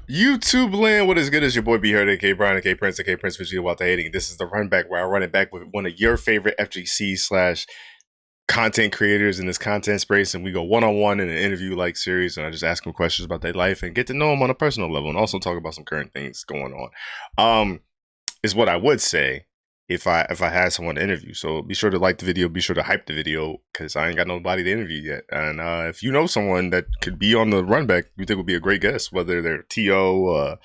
YouTube land, what is good? Is your boy B here, aka Brian, aka Prince, aka Prince Visual about the hating. This is the Runback, where I run it back with one of your favorite FGC slash content creators in this content space, and we go one on one in an interview like series, and I just ask them questions about their life and get to know them on a personal level, and also talk about some current things going on. Is what I would say if I had someone to interview. So be sure to like the video, be sure to hype the video, because I ain't got nobody to interview yet. And if you know someone that could be on the Runback, you think would be a great guest, whether they're TO,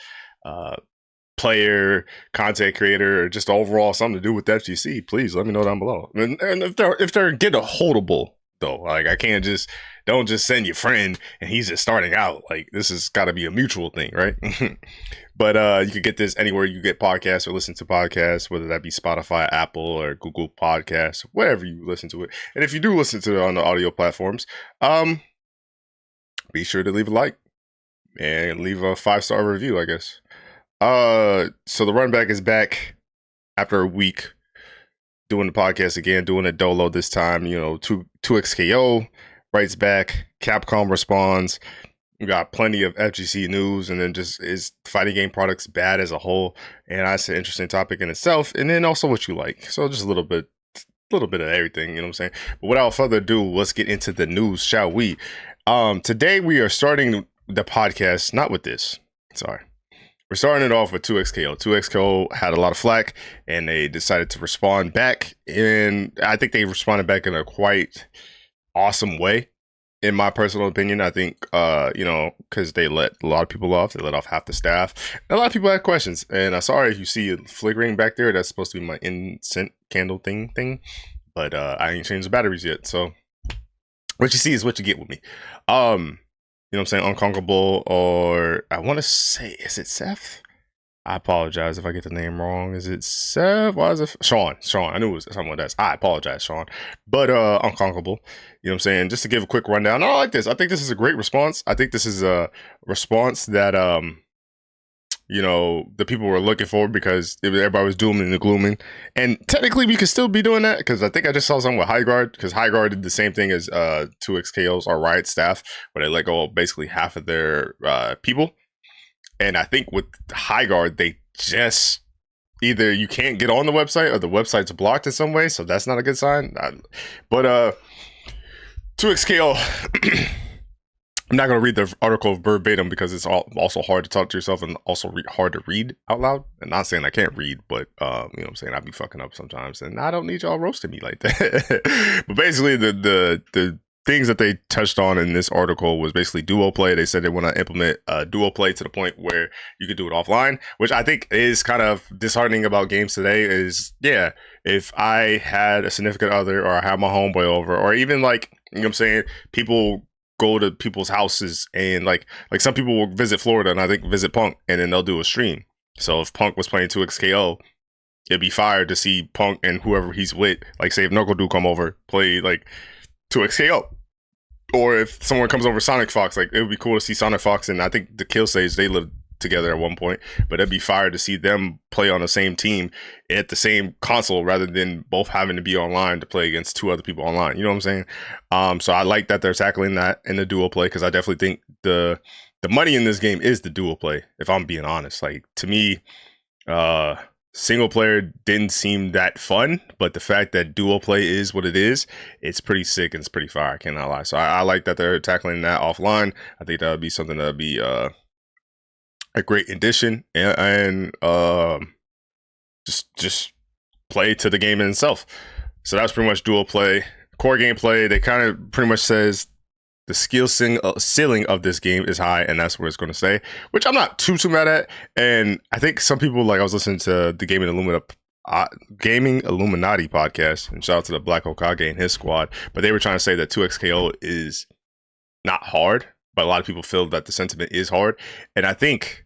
player, content creator, or just overall something to do with the FGC, please let me know down below. And if they're get a holdable though, like I can't just don't just send your friend and he's just starting out. Like this has got to be a mutual thing, right? But you can get this anywhere you get podcasts or listen to podcasts, whether that be Spotify, Apple, or Google Podcasts, wherever you listen to it. And if you do listen to it on the audio platforms, be sure to leave a like and leave a 5-star review, I guess. So the Runback is back after a week doing the podcast again, doing a dolo this time. You know, 2XKO writes back, Capcom responds. We got plenty of FGC news, and then just is fighting game products bad as a whole, and that's an interesting topic in itself. And then also what you like. So just a little bit of everything, you know what I'm saying? But without further ado, let's get into the news, shall we? Today we are starting the podcast not with this. Sorry. We're starting it off with 2XKO. 2XKO had a lot of flack, and they decided to respond back, and I think they responded back in a quite awesome way. In my personal opinion, I think, because they let a lot of people off. They let off half the staff. And a lot of people had questions. And sorry if you see it flickering back there. That's supposed to be my incense candle thing. But I ain't changed the batteries yet. So what you see is what you get with me. You know what I'm saying? Unconquerable, or I want to say, is it Seth? I apologize if I get the name wrong. Is it Seth? Why is it Sean? I knew it was someone else. I apologize, Sean. But Unconquerable, you know what I'm saying? Just to give a quick rundown. I like this. I think this is a great response. I think this is a response that the people were looking for, because everybody was dooming and glooming. And technically we could still be doing that, because I think I just saw something with High Guard, because High Guard did the same thing as 2XKO's or Riot staff, where they let go of basically half of their people. And I think with High Guard, they just either you can't get on the website or the website's blocked in some way. So that's not a good sign. But 2XKO, I'm not going to read the article verbatim, because it's also hard to talk to yourself and also hard to read out loud. And not saying I can't read, but you know what I'm saying? I be fucking up sometimes, and I don't need y'all roasting me like that. But basically the things that they touched on in this article was basically duo play. They said they want to implement duo play to the point where you could do it offline, which I think is kind of disheartening about games today. Is, yeah, if I had a significant other, or I have my homeboy over, or even like, you know what I'm saying, people go to people's houses, and like some people will visit Florida, and I think visit Punk, and then they'll do a stream. So if Punk was playing 2XKO, it'd be fire to see Punk and whoever he's with, like say if Knuckle do come over, play like 2XKO. Or if someone comes over Sonic Fox, like it would be cool to see Sonic Fox, and I think the Kill Stage, they lived together at one point, but it'd be fire to see them play on the same team at the same console, rather than both having to be online to play against two other people online. You know what I'm saying? So I like that they're tackling that in the duo play, because I definitely think the money in this game is the duo play, if I'm being honest. Like, to me, single player didn't seem that fun, but the fact that duo play is what it is, it's pretty sick and it's pretty fire. I cannot lie. So I like that they're tackling that offline. I think that would be something that would be a great addition, and just play to the game in itself. So that's pretty much duo play. Core gameplay, they kind of pretty much says the skill ceiling of this game is high, and that's where it's going to stay, which I'm not too mad at. And I think some people, like, I was listening to the Gaming Illuminati podcast, and shout out to the Black Okage and his squad, but they were trying to say that 2XKO is not hard, but a lot of people feel that the sentiment is hard. And I think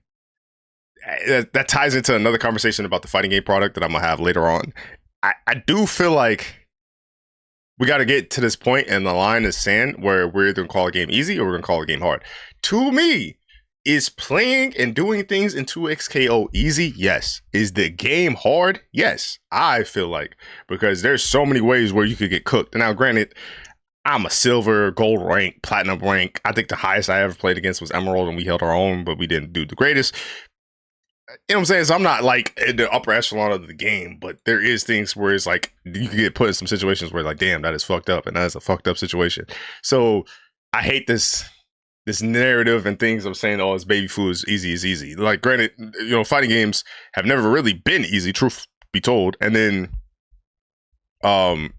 that ties into another conversation about the fighting game product that I'm going to have later on. I do feel like we got to get to this point in the line of sand where we're either going to call a game easy or we're going to call a game hard. To me, is playing and doing things in 2XKO easy? Yes. Is the game hard? Yes. I feel like, because there's so many ways where you could get cooked. Now, granted, I'm a silver, gold rank, platinum rank. I think the highest I ever played against was emerald, and we held our own, but we didn't do the greatest. You know what I'm saying? So I'm not like in the upper echelon of the game, but there is things where it's like you can get put in some situations where like, damn, that is fucked up, and that is a fucked up situation. So I hate this narrative and things of saying, oh, it's baby food is easy. Like, granted, you know, fighting games have never really been easy, truth be told. And then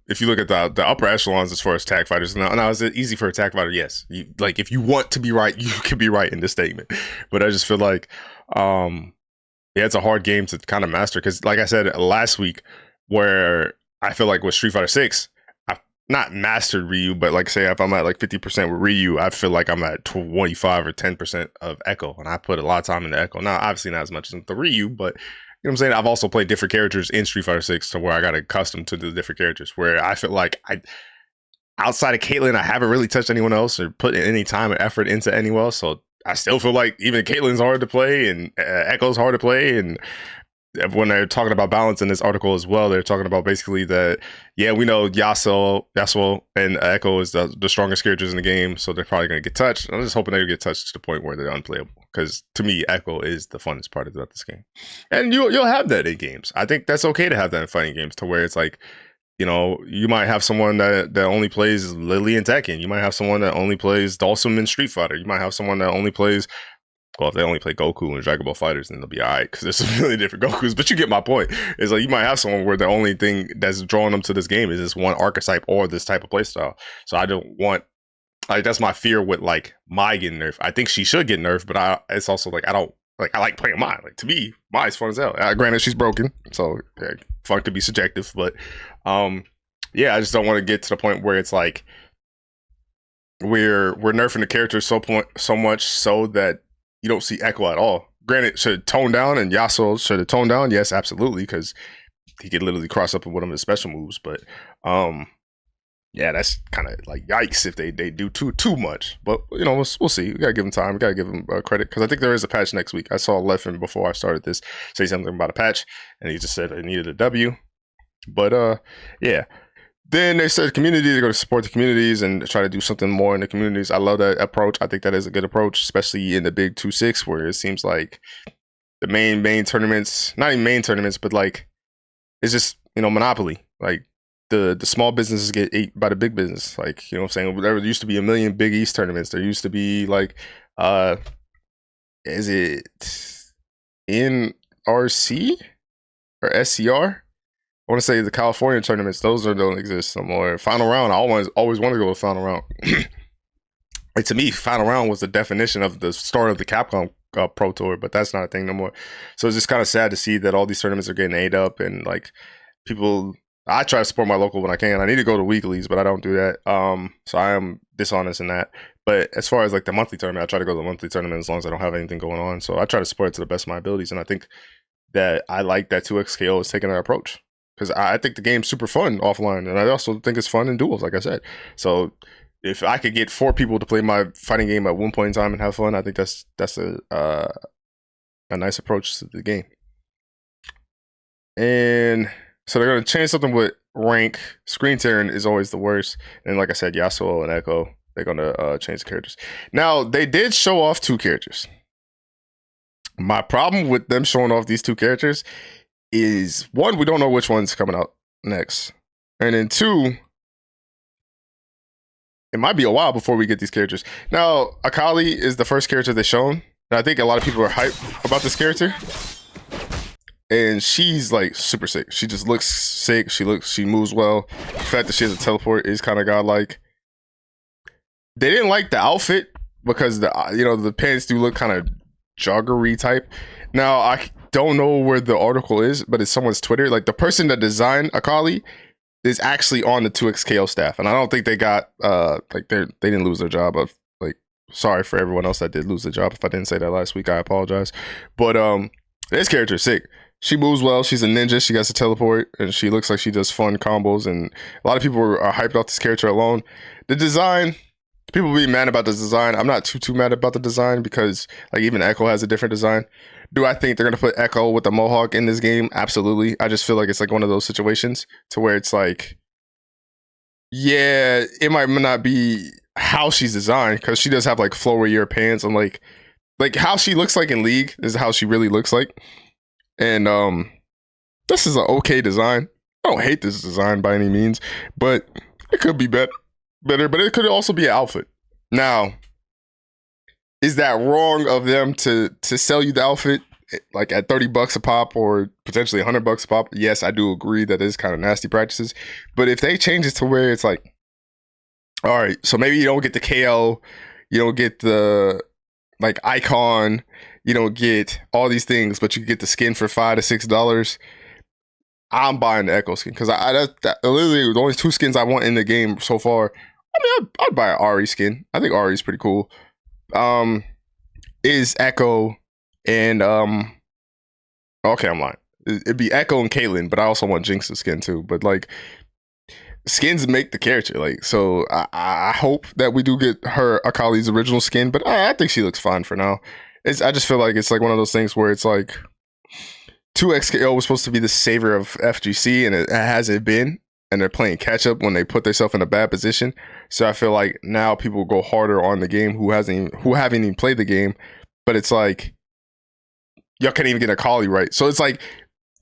if you look at the upper echelons as far as tag fighters, now is it easy for a tag fighter? Yes. Like, if you want to be right, you can be right in this statement. But I just feel like yeah, it's a hard game to kind of master because, like I said last week, where I feel like with Street Fighter 6, I've not mastered Ryu, but like say if I'm at like 50% with Ryu, I feel like I'm at 25 or 10% of Echo, and I put a lot of time into Echo. Now, obviously not as much as the Ryu, but you know what I'm saying? I've also played different characters in Street Fighter 6 to where I got accustomed to the different characters, where I feel like outside of Caitlyn, I haven't really touched anyone else or put any time and effort into anyone else, so I still feel like even Caitlyn's hard to play and Echo's hard to play. And when they're talking about balance in this article as well, they're talking about basically that, yeah, we know Yasuo and Echo is the strongest characters in the game, so they're probably going to get touched. I'm just hoping they get touched to the point where they're unplayable, because to me, Echo is the funnest part about this game. And you'll have that in games. I think that's okay to have that in fighting games, to where it's like, you know, you might have someone that only plays Lily in Tekken. You might have someone that only plays Dawson in Street Fighter. You might have someone that only plays, well, if they only play Goku and Dragon Ball Fighters, then they'll be all right, because there's some really different Gokus. But you get my point. It's like you might have someone where the only thing that's drawing them to this game is this one archetype or this type of playstyle. So I don't want, like, that's my fear with like Mai getting nerfed. I think she should get nerfed, but it's also like I like playing Mai. Like, to me, Mai's fun as hell. Granted, she's broken, so yeah, fun could be subjective, but yeah, I just don't want to get to the point where it's like we're nerfing the characters so much so that you don't see Echo at all. Granted, should it tone down, and Yasuo should it tone down? Yes, absolutely, because he could literally cross up with one of his special moves. But yeah, that's kind of like yikes if they do too much. But you know, we'll see. We gotta give him time. We gotta give him credit, because I think there is a patch next week. I saw Leffen before I started this say something about a patch, and he just said it needed a W. But yeah. Then they said community, they're going to support the communities and try to do something more in the communities. I love that approach. I think that is a good approach, especially in the big 2-6, where it seems like the main tournaments, not even main tournaments, but like it's just, you know, monopoly. Like the small businesses get ate by the big business. Like, you know what I'm saying? There used to be a million Big East tournaments. There used to be like, is it NRC or SCR? I want to say the California tournaments, those don't exist no more. Final round, I always want to go with final round. Like, to me, final round was the definition of the start of the Capcom Pro Tour, but that's not a thing no more. So it's just kind of sad to see that all these tournaments are getting ate up, and like people. I try to support my local when I can. I need to go to weeklies, but I don't do that. So I am dishonest in that. But as far as like the monthly tournament, I try to go to the monthly tournament as long as I don't have anything going on. So I try to support it to the best of my abilities, and I think that I like that 2XKO is taking that approach, because I think the game's super fun offline, and I also think it's fun in duels, like I said. So if I could get 4 people to play my fighting game at one point in time and have fun, I think that's a nice approach to the game. And so they're going to change something with rank. Screen tearing is always the worst. And like I said, Yasuo and Echo, they're going to change the characters. Now, they did show off 2 characters. My problem with them showing off these 2 characters is, 1, we don't know which one's coming out next. And then 2, it might be a while before we get these characters. Now, Akali is the first character they've shown. And I think a lot of people are hyped about this character. And she's like super sick. She just looks sick. She moves well. The fact that she has a teleport is kind of godlike. They didn't like the outfit because the pants do look kind of joggery type. Now, I don't know where the article is, but it's someone's Twitter. Like, the person that designed Akali is actually on the 2XKO staff, and I don't think they got they didn't lose their job. Of like, sorry for everyone else that did lose their job. If I didn't say that last week, I apologize. But this character is sick. She moves well. She's a ninja. She gets to teleport, and she looks like she does fun combos. And a lot of people are hyped about this character alone. The design, people be mad about the design. I'm not too mad about the design, because like even Echo has a different design. Do I think they're gonna put Echo with the mohawk in this game? Absolutely. I just feel like it's like one of those situations to where it's like Yeah, it might not be how she's designed because she does have like flowy ear pants and like how she looks like in League is how she really looks like. And this is an okay design. I don't hate this design by any means, but it could be better, but it could also be an outfit. Now, is that wrong of them to sell you the outfit like at $30 a pop or potentially $100 a pop? Yes, I do agree that is kind of nasty practices. But if they change it to where it's like, all right, so maybe you don't get the KO, you don't get the like icon, you don't get all these things, but you get the skin for $5 to $6. I'm buying the Echo skin because that literally the only two skins I want in the game so far. I mean, I'd buy an Ari skin. I think Ari's pretty cool. Is Echo and okay, I'm lying. It'd be Echo and Caitlyn, but I also want Jinx's skin too. But like skins make the character, like so. I hope that we do get her Akali's original skin, but I think she looks fine for now. I just feel like it's like one of those things where it's like 2XKO was supposed to be the savior of FGC, and it hasn't been. And they're playing catch up when they put themselves in a bad position. So I feel like now people go harder on the game who haven't even played the game. But it's like y'all can't even get a Akali right. So it's like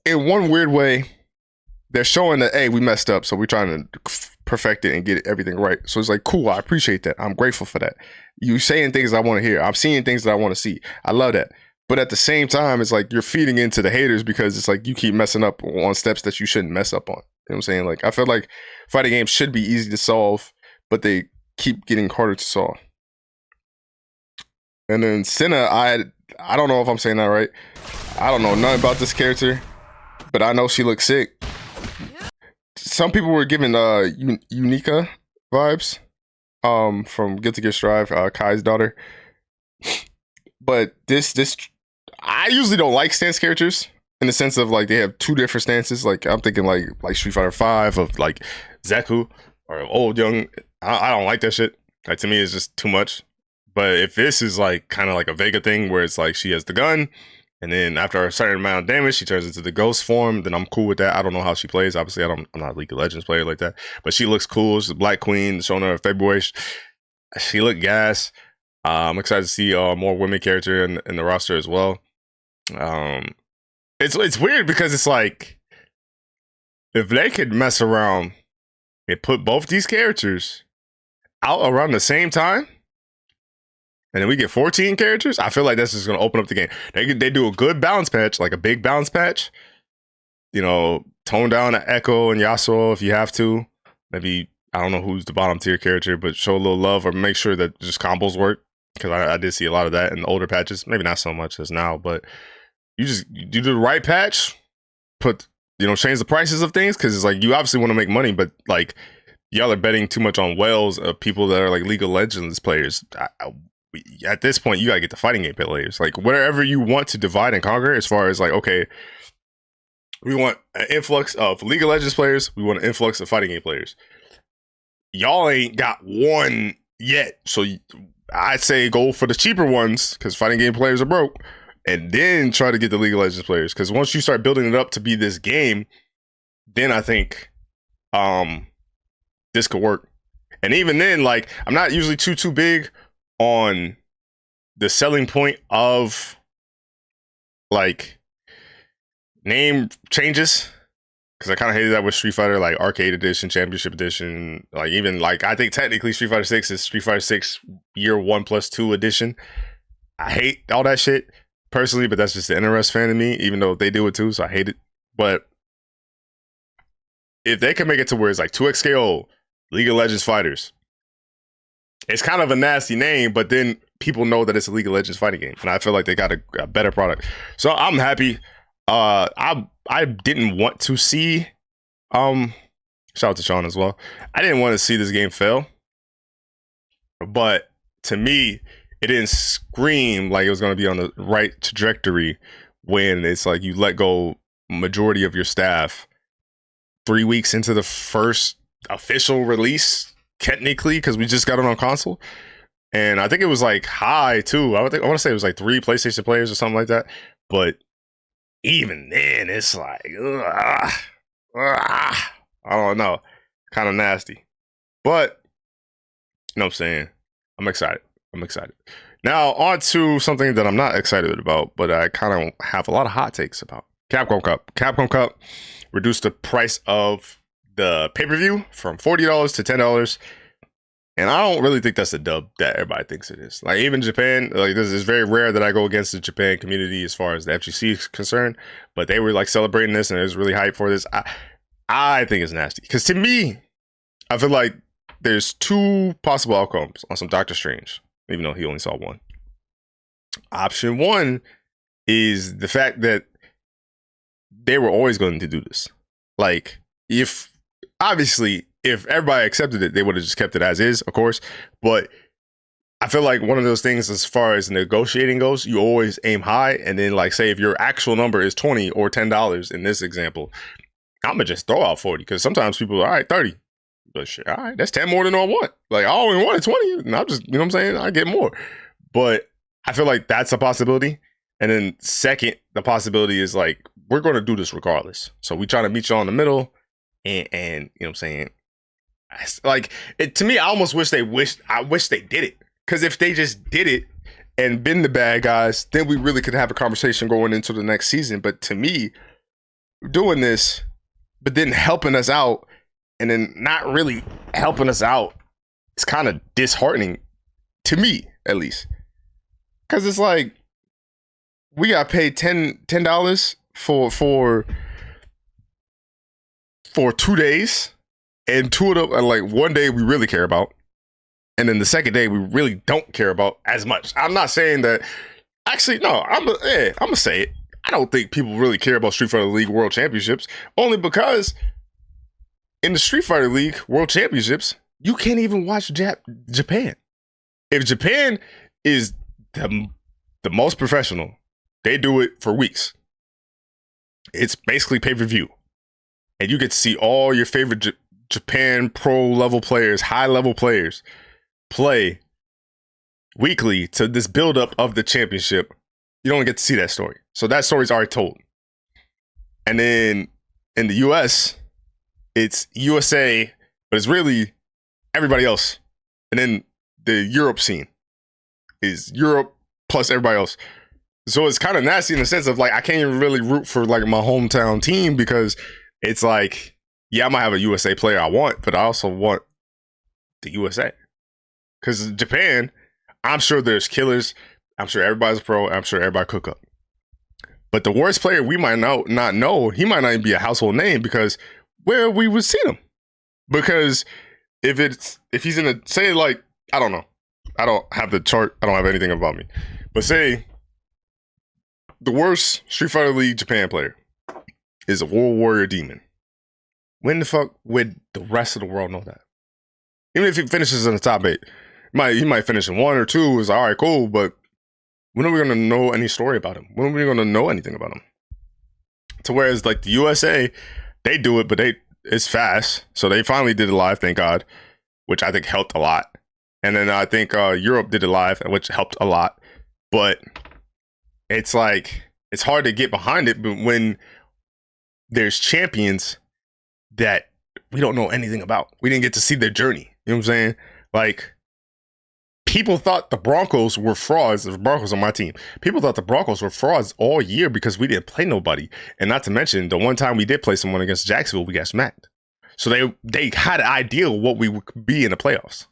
in one weird way, they're showing that hey, we messed up, so we're trying to perfect it and get everything right. So it's like cool. I appreciate that. I'm grateful for that. You saying things I want to hear. I'm seeing things that I want to see. I love that. But at the same time, it's like you're feeding into the haters because it's like you keep messing up on steps that you shouldn't mess up on. You know what I'm saying? Like, I feel like fighting games should be easy to solve, but they keep getting harder to solve. And then Senna, I don't know if I'm saying that right. I don't know nothing about this character, but I know she looks sick. Some people were giving Unica vibes from Guilty Gear Strive, Kai's daughter. But this I usually don't like stance characters in the sense of like they have two different stances. Like I'm thinking like Street Fighter 5 of like Zeku or old young. I don't like that shit. Like to me, it's just too much. But if this is like kind of like a Vega thing where it's like she has the gun, and then after a certain amount of damage, she turns into the ghost form, then I'm cool with that. I don't know how she plays. Obviously, I'm not a League of Legends player like that. But she looks cool. She's the Black Queen, showing her in February. She looked gas. I'm excited to see more women character in the roster as well. It's weird because it's like if they could mess around and put both these characters out around the same time, and then we get 14 characters, I feel like that's just going to open up the game. They do a good balance patch, like a big balance patch. You know, tone down the Echo and Yasuo if you have to. Maybe, I don't know who's the bottom tier character, but show a little love or make sure that just combos work. Because I did see a lot of that in the older patches. Maybe not so much as now, but you do the right patch, change the prices of things. Because it's like you obviously want to make money, but like y'all are betting too much on whales of people that are like League of Legends players. At this point, you gotta get the fighting game players. Like whatever you want to divide and conquer, as far as like, okay, we want an influx of League of Legends players. We want an influx of fighting game players. Y'all ain't got one yet, so I'd say go for the cheaper ones because fighting game players are broke, and then try to get the League of Legends players. Because once you start building it up to be this game, then I think this could work. And even then, like I'm not usually too big on the selling point of like name changes. Because I kind of hated that with Street Fighter, like Arcade Edition, Championship Edition. Like even like I think technically Street Fighter 6 is Street Fighter 6 Year 1+2 Edition. I hate all that shit personally, but that's just the NRS fan in me, even though they do it too, so I hate it. But if they can make it to where it's like 2XKO, League of Legends Fighters, it's kind of a nasty name, but then people know that it's a League of Legends fighting game. And I feel like they got a better product. So I'm happy. I didn't want to see shout out to Sean as well. I didn't want to see this game fail. But to me, it didn't scream like it was going to be on the right trajectory when it's like you let go majority of your staff 3 weeks into the first official release, technically, because we just got it on console. And I think it was like high too. I want to say it was like 3 PlayStation players or something like that. But even then, it's like, I don't know, kind of nasty. But you know what I'm saying? I'm excited. I'm excited. Now on to something that I'm not excited about, but I kind of have a lot of hot takes about. Capcom Cup. Capcom Cup reduced the price of the pay-per-view from $40 to $10. And I don't really think that's a dub that everybody thinks it is. Like even Japan, like this is very rare that I go against the Japan community as far as the FGC is concerned. But they were like celebrating this and it was really hyped for this. I think it's nasty. Because to me, I feel like there's two possible outcomes on some Doctor Strange, even though he only saw one. Option one is the fact that they were always going to do this. Like, if everybody accepted it, they would have just kept it as is, of course. But I feel like one of those things as far as negotiating goes, you always aim high. And then, like, say if your actual number is $20 or $10 in this example, I'm going to just throw out 40 because sometimes people are, all right, 30. But shit, all right, that's 10 more than I want. Like, I only wanted 20, and I'm just, you know what I'm saying? I get more. But I feel like that's a possibility. And then second, the possibility is like, we're going to do this regardless. So we try to meet you all in the middle. And you know what I'm saying? Like, to me, I almost wish they did it. Because if they just did it and been the bad guys, then we really could have a conversation going into the next season. But to me, doing this, but then helping us out, and then not really helping us out, it's kind of disheartening to me, at least. Because it's like, we got paid $10 for 2 days, and two of them are like one day we really care about, and then the second day we really don't care about as much. I'm not saying that. Actually, no. I'm gonna say it. I don't think people really care about Street Fighter League World Championships, only because in the Street Fighter League World Championships, you can't even watch Japan. If Japan is the most professional, they do it for weeks. It's basically pay-per-view. And you get to see all your favorite Japan pro level players, high level players, play weekly to this buildup of the championship. You don't get to see that story. So that story's already told. And then in the US, it's USA, but it's really everybody else. And then the Europe scene is Europe plus everybody else. So it's kind of nasty in the sense of like, I can't even really root for like my hometown team because it's like, yeah, I might have a USA player I want, but I also want the USA. Because Japan, I'm sure there's killers. I'm sure everybody's a pro. I'm sure everybody cook up. But the worst player we might not know, he might not even be a household name because where we would see him. Because if he's in a, say like, I don't know. I don't have the chart. I don't have anything about me. But say the worst Street Fighter League Japan player is a World Warrior Demon. When the fuck would the rest of the world know that? Even if he finishes in the top 8, he might finish in 1 or 2. It's all right, cool. But when are we going to know any story about him? When are we going to know anything about him? To whereas like the USA, they do it, but it's fast. So they finally did it live, thank God, which I think helped a lot. And then I think Europe did it live, which helped a lot. But it's like, it's hard to get behind it. But when there's champions that we don't know anything about, we didn't get to see their journey. You know what I'm saying? Like, people thought the Broncos were frauds. The Broncos on my team. People thought the Broncos were frauds all year because we didn't play nobody. And not to mention, the one time we did play someone against Jacksonville, we got smacked. So they had an idea of what we would be in the playoffs.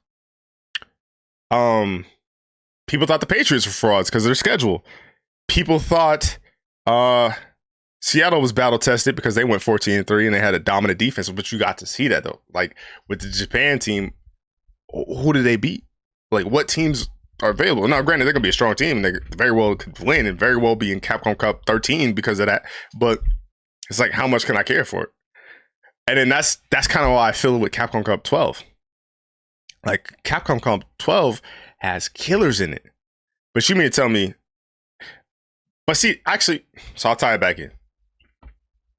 People thought the Patriots were frauds because of their schedule. People thought Seattle was battle tested because they went 14-3 and they had a dominant defense, but you got to see that though. Like with the Japan team, who did they beat? Like what teams are available? Now, granted, they're gonna be a strong team and they very well could win and very well be in Capcom Cup 13 because of that. But it's like, how much can I care for it? And then that's kind of why I feel with Capcom Cup 12. Like Capcom Cup 12 has killers in it, but you mean to tell me? But see, actually, so I'll tie it back in.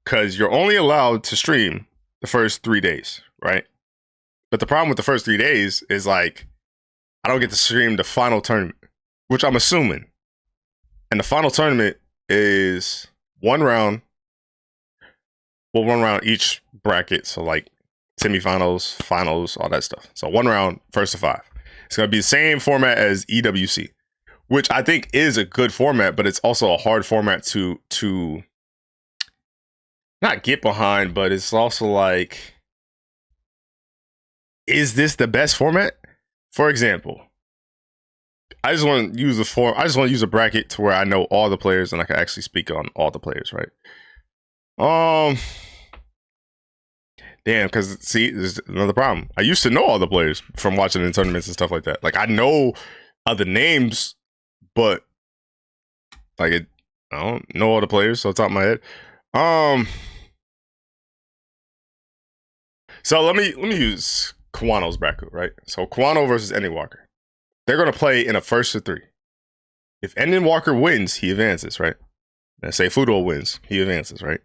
Because you're only allowed to stream the first 3 days, right? But the problem with the first 3 days is like, I don't get to stream the final tournament, which I'm assuming. And the final tournament is one round each bracket. So like semifinals, finals, all that stuff. So 1 round, first to 5. It's going to be the same format as EWC, which I think is a good format, but it's also a hard format to not get behind, but it's also like, is this the best format? For example, I just want to use a bracket to where I know all the players and I can actually speak on all the players, right? Damn, because see, there's another problem. I used to know all the players from watching in tournaments and stuff like that. Like I know other names, but like I don't know all the players off the top of my head. So let me use Kawano's bracket, right? So Kawano versus Ending Walker. They're gonna play in a first to 3. If Ending Walker wins, he advances, right? And say Fudo wins, he advances, right?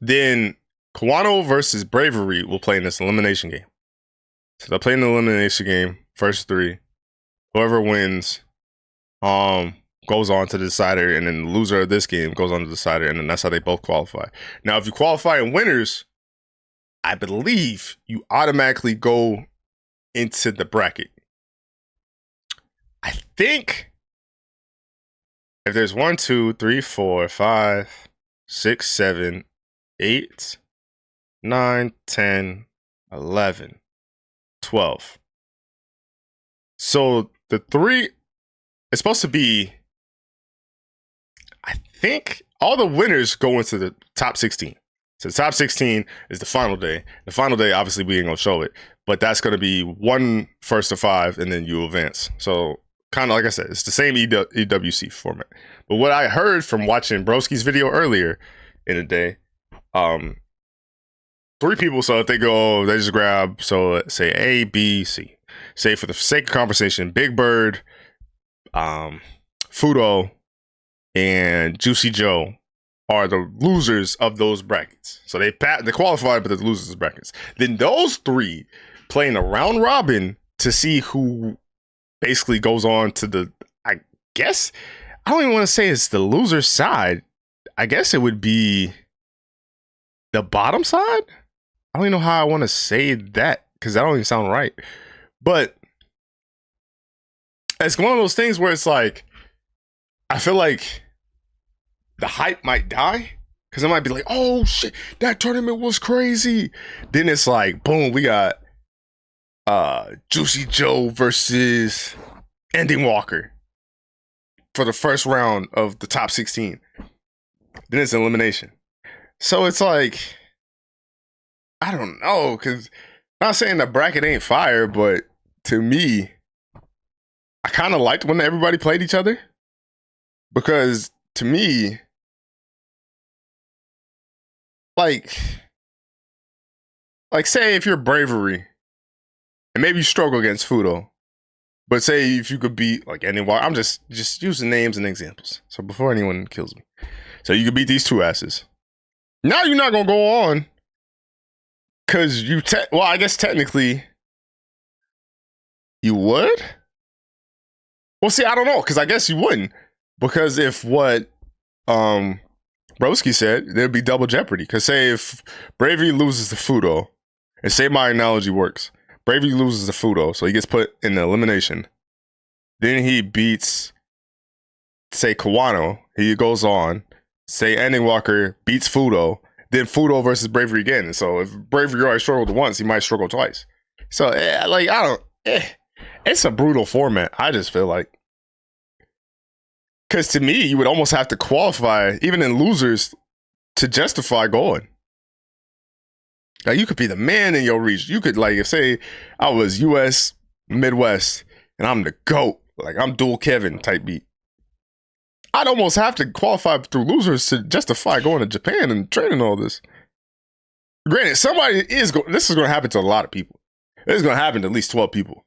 Then Kawano versus Bravery will play in this elimination game. So they'll play in the elimination game, first 3. Whoever wins, goes on to the decider, and then the loser of this game goes on to the decider, and then that's how they both qualify. Now, if you qualify in winners, I believe you automatically go into the bracket. I think if there's 1, 2, 3, 4, 5, 6, 7, 8, 9, 10, 11, 12. So the 3, it's supposed to be, I think all the winners go into the top 16. So the top 16 is the final day. The final day, obviously, we ain't gonna show it, but that's gonna be 1 first to 5, and then you advance. So kind of like I said, it's the same EWC format. But what I heard from watching Broski's video earlier in the day, 3 people. So if they go, they just grab. So say A, B, C. Say for the sake of conversation, Big Bird, Fudo, and Juicy Joe are the losers of those brackets. So they qualified, but they're the losers of brackets. Then those 3 play in a round robin to see who basically goes on to the, I guess, I don't even want to say it's the loser side. I guess it would be the bottom side. I don't even know how I want to say that because that don't even sound right. But it's one of those things where it's like, I feel like the hype might die because it might be like, oh shit, that tournament was crazy. Then it's like, boom, we got Juicy Joe versus Ending Walker for the first round of the top 16. Then it's elimination. So it's like, I don't know, because I'm not saying the bracket ain't fire, but to me, I kind of liked when everybody played each other. Because to me, like say if you're Bravery, and maybe you struggle against Fudo, but say if you could beat like anyone, I'm just using names and examples. So before anyone kills me. So you could beat these 2 asses. Now you're not gonna go on. Cause well, I guess technically you would? Well, see, I don't know, because I guess you wouldn't. Because if what Broski said, there'd be double jeopardy. Because say if Bravery loses to Fudo, and say my analogy works, Bravery loses to Fudo, so he gets put in the elimination. Then he beats, say, Kawano. He goes on. Say Ending Walker beats Fudo. Then Fudo versus Bravery again. And so if Bravery already struggled once, he might struggle twice. So, it's a brutal format, I just feel like. Because to me, you would almost have to qualify, even in losers, to justify going. Like, you could be the man in your region. You could, like, if say I was US Midwest and I'm the GOAT, like I'm dual Kevin type beat, I'd almost have to qualify through losers to justify going to Japan and training all this. Granted, this is going to happen to a lot of people. This is going to happen to at least 12 people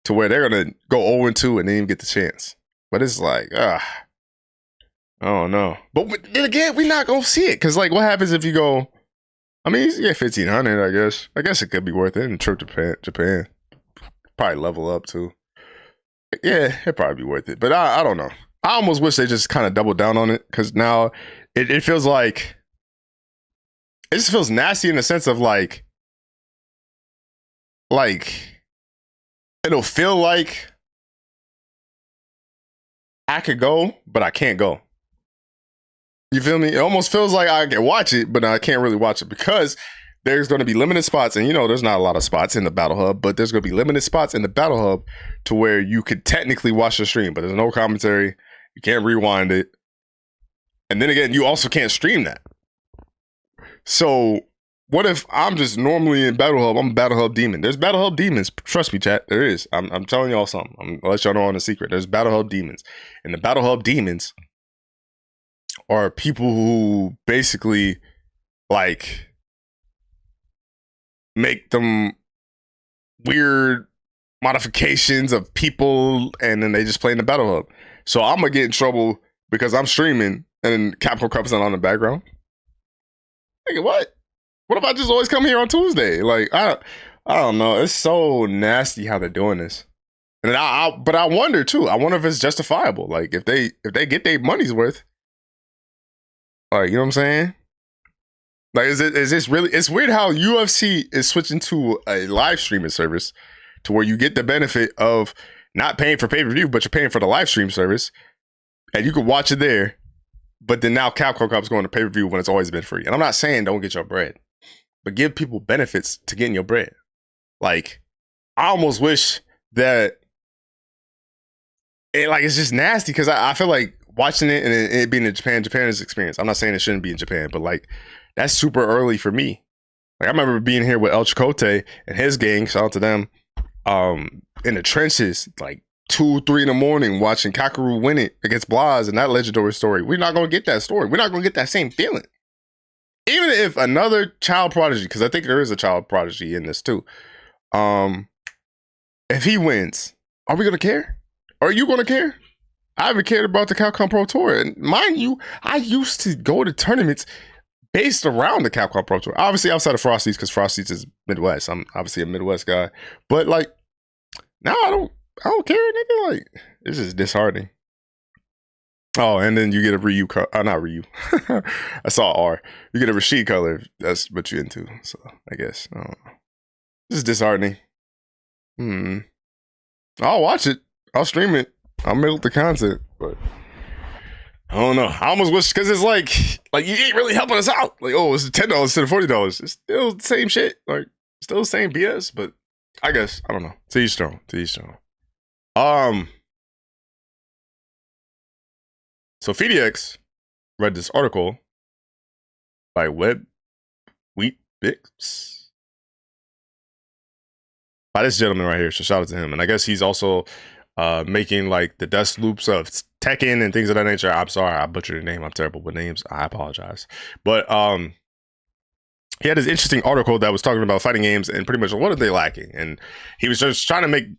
to where they're going to go 0-2 and they even get the chance. But it's like, I don't know. But then again, we're not going to see it. Because, like, what happens if you go, I mean, you get 1,500, I guess. I guess it could be worth it. And trip to Japan. Probably level up, too. Yeah, it'd probably be worth it. But I don't know. I almost wish they just kind of doubled down on it. Because now it feels like it just feels nasty in the sense of like it'll feel like I could go, but I can't go. You feel me? It almost feels like I can watch it, but I can't really watch it because there's going to be limited spots. And, you know, there's not a lot of spots in the Battle Hub, but there's going to be limited spots in the Battle Hub to where you could technically watch the stream, but there's no commentary. You can't rewind it. And then again, you also can't stream that. So what if I'm just normally in Battle Hub? I'm a Battle Hub demon. There's Battle Hub demons. Trust me, chat. There is. I'm telling y'all something. I'm gonna let y'all know on the secret. There's Battle Hub demons. And the Battle Hub demons are people who basically like make them weird modifications of people and then they just play in the Battle Hub. So I'm gonna get in trouble because I'm streaming and Capcom comes on the background. Nigga, what? What if I just always come here on Tuesday? Like, I don't know. It's so nasty how they're doing this. And but I wonder too. I wonder if it's justifiable. Like, if they get their money's worth, like, you know what I'm saying? Like, is this really? It's weird how UFC is switching to a live streaming service to where you get the benefit of not paying for pay-per-view, but you're paying for the live stream service, and you can watch it there. But then now Capcom Cup's going to pay-per-view when it's always been free. And I'm not saying don't get your bread, but give people benefits to getting your bread. Like, I almost wish that it's just nasty because I feel like watching it and it being in Japan is experience. I'm not saying it shouldn't be in Japan, but like, that's super early for me. Like, I remember being here with El Chicote and his gang, shout out to them, in the trenches, like 2-3 in the morning, watching Kakaru win it against Blas and that legendary story. We're not gonna get that story. We're not gonna get that same feeling. Even if another child prodigy, because I think there is a child prodigy in this too. If he wins, are we gonna care? Are you gonna care? I haven't cared about the Capcom Pro Tour. And mind you, I used to go to tournaments based around the Capcom Pro Tour. Obviously outside of Frosty's, because Frosty's is Midwest. I'm obviously a Midwest guy. But like, now I don't care, nigga. Like, this is disheartening. Oh, and then you get a Ryu color. Not Ryu. I saw R. You get a Rashid color. If that's what you're into. So I guess. I don't know. This is disheartening. I'll watch it. I'll stream it. I'll milk the content. But I don't know. I almost wish, because it's like you ain't really helping us out. Like, oh, it's $10 instead of $40. It's still the same shit. Like, still the same BS. But I guess, I don't know. To each strong. To each strong. So FedEx read this article by Web Wheatbix by this gentleman right here. So shout out to him. And I guess he's also making like the dust loops of Tekken and things of that nature. I'm sorry, I butchered the name. I'm terrible with names. I apologize. But he had this interesting article that was talking about fighting games and pretty much what are they lacking. And he was just trying to make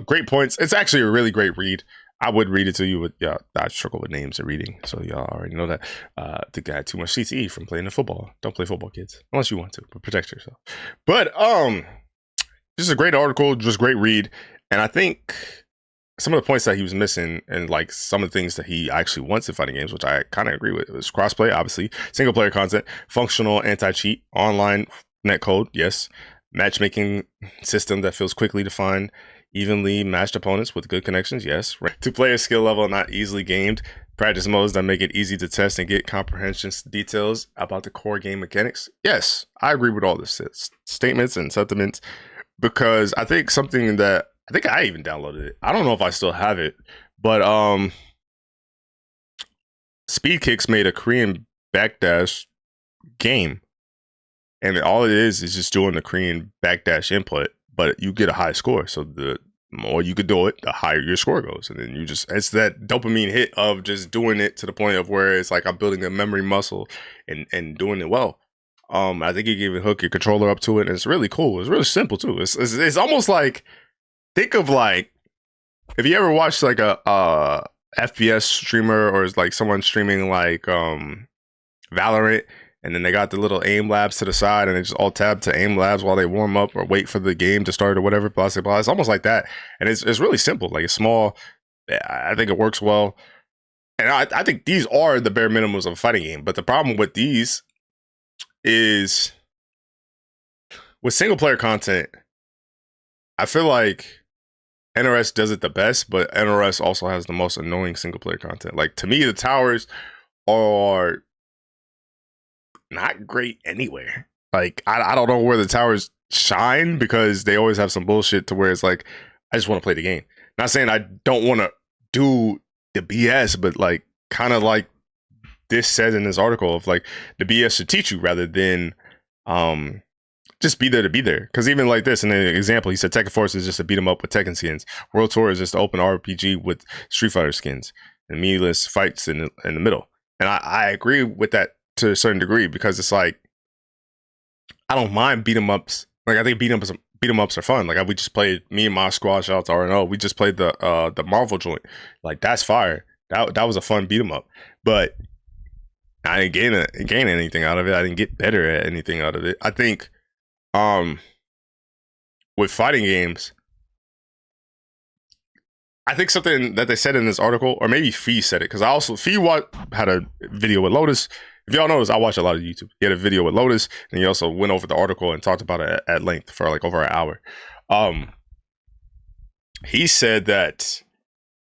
great points. It's actually a really great read. I would read it to you, but yeah, I struggle with names and reading, so y'all already know that. I think I had too much CTE from playing the football. Don't play football, kids, unless you want to, but protect yourself. But this is a great article, just great read, and I think some of the points that he was missing and like some of the things that he actually wants in fighting games, which I kind of agree with, it was crossplay, obviously, single player content, functional anti-cheat, online netcode, yes, matchmaking system that feels quickly defined, evenly matched opponents with good connections, yes. To play a skill level not easily gamed, practice modes that make it easy to test and get comprehension details about the core game mechanics. Yes, I agree with all this statements and sentiments, because I think something that I think I even downloaded it. I don't know if I still have it, but Speed Kicks made a Korean backdash game, and all it is just doing the Korean backdash input. But you get a high score, so the more you could do it, the higher your score goes, and then it's that dopamine hit of just doing it to the point of where it's like I'm building a memory muscle and doing it well. I think you can even hook your controller up to it, and it's really cool. It's really simple too. It's almost like, think of like if you ever watched like a FPS streamer or is like someone streaming like Valorant. And then they got the little aim labs to the side and they just all tab to aim labs while they warm up or wait for the game to start or whatever, blah, blah, blah. It's almost like that. And it's really simple. Like, it's small. I think it works well. And I think these are the bare minimums of a fighting game. But the problem with these is with single player content, I feel like NRS does it the best, but NRS also has the most annoying single player content. Like, to me, the towers are not great anywhere. Like, I don't know where the towers shine because they always have some bullshit to where it's like, I just want to play the game. Not saying I don't want to do the BS, but like, kind of like this said in this article of like, the BS should teach you rather than just be there to be there. Because even like this, in an example, he said Tekken Force is just to beat him up with Tekken skins. World Tour is just to open RPG with Street Fighter skins and meaningless fights in the middle. And I agree with that to a certain degree because it's like, I don't mind beat 'em ups. Like, I think beat 'em ups are fun. Like, we just played, me and my squad, shout out to RNO, we just played the Marvel joint. Like, that's fire. That was a fun beat 'em up. But I didn't gain anything out of it. I didn't get better at anything out of it. I think with fighting games, I think something that they said in this article, or maybe Fee said it, because Fee had a video with Lotus. If y'all notice, I watch a lot of YouTube. He had a video with Lotus, and he also went over the article and talked about it at length for like over an hour. He said that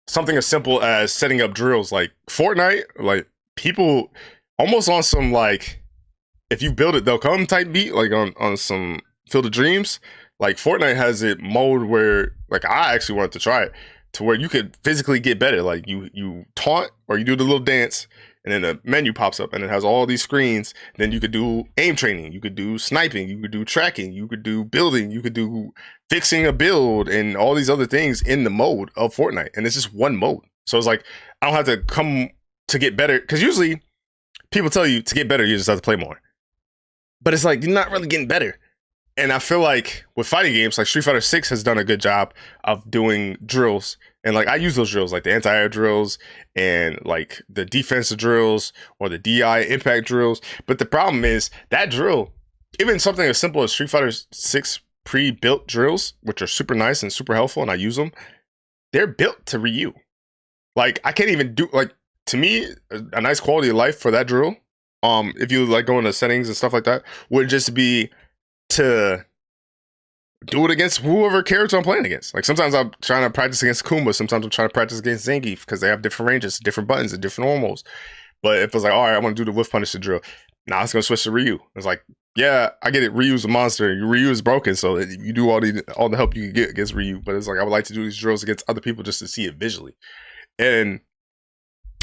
something as simple as setting up drills, like Fortnite, like people almost on some like, if you build it, they'll come type beat, like on some Field of Dreams. Like, Fortnite has it mode where, like, I actually wanted to try it to where you could physically get better. Like, you taunt or you do the little dance, and then a menu pops up and it has all these screens. Then you could do aim training, you could do sniping, you could do tracking, you could do building, you could do fixing a build, and all these other things in the mode of Fortnite. And it's just one mode. So it's like, I don't have to come to get better, because usually people tell you to get better, you just have to play more. But it's like, you're not really getting better. And I feel like with fighting games, like Street Fighter 6 has done a good job of doing drills. And like, I use those drills, like the anti-air drills and like the defensive drills or the DI impact drills. But the problem is that drill, even something as simple as Street Fighter 6 pre-built drills, which are super nice and super helpful, and I use them, they're built to Ryu. Like, I can't even do, like, to me, a nice quality of life for that drill, if you like go into settings and stuff like that, would just be to do it against whoever character I'm playing against. Like, sometimes I'm trying to practice against Kumba, sometimes I'm trying to practice against Zangief because they have different ranges, different buttons, and different normals. But if it's like, all right, I want to do the whiff punish drill, now it's gonna switch to Ryu. It's like, yeah, I get it. Ryu's a monster. Ryu is broken, so you do all the help you can get against Ryu. But it's like, I would like to do these drills against other people just to see it visually. And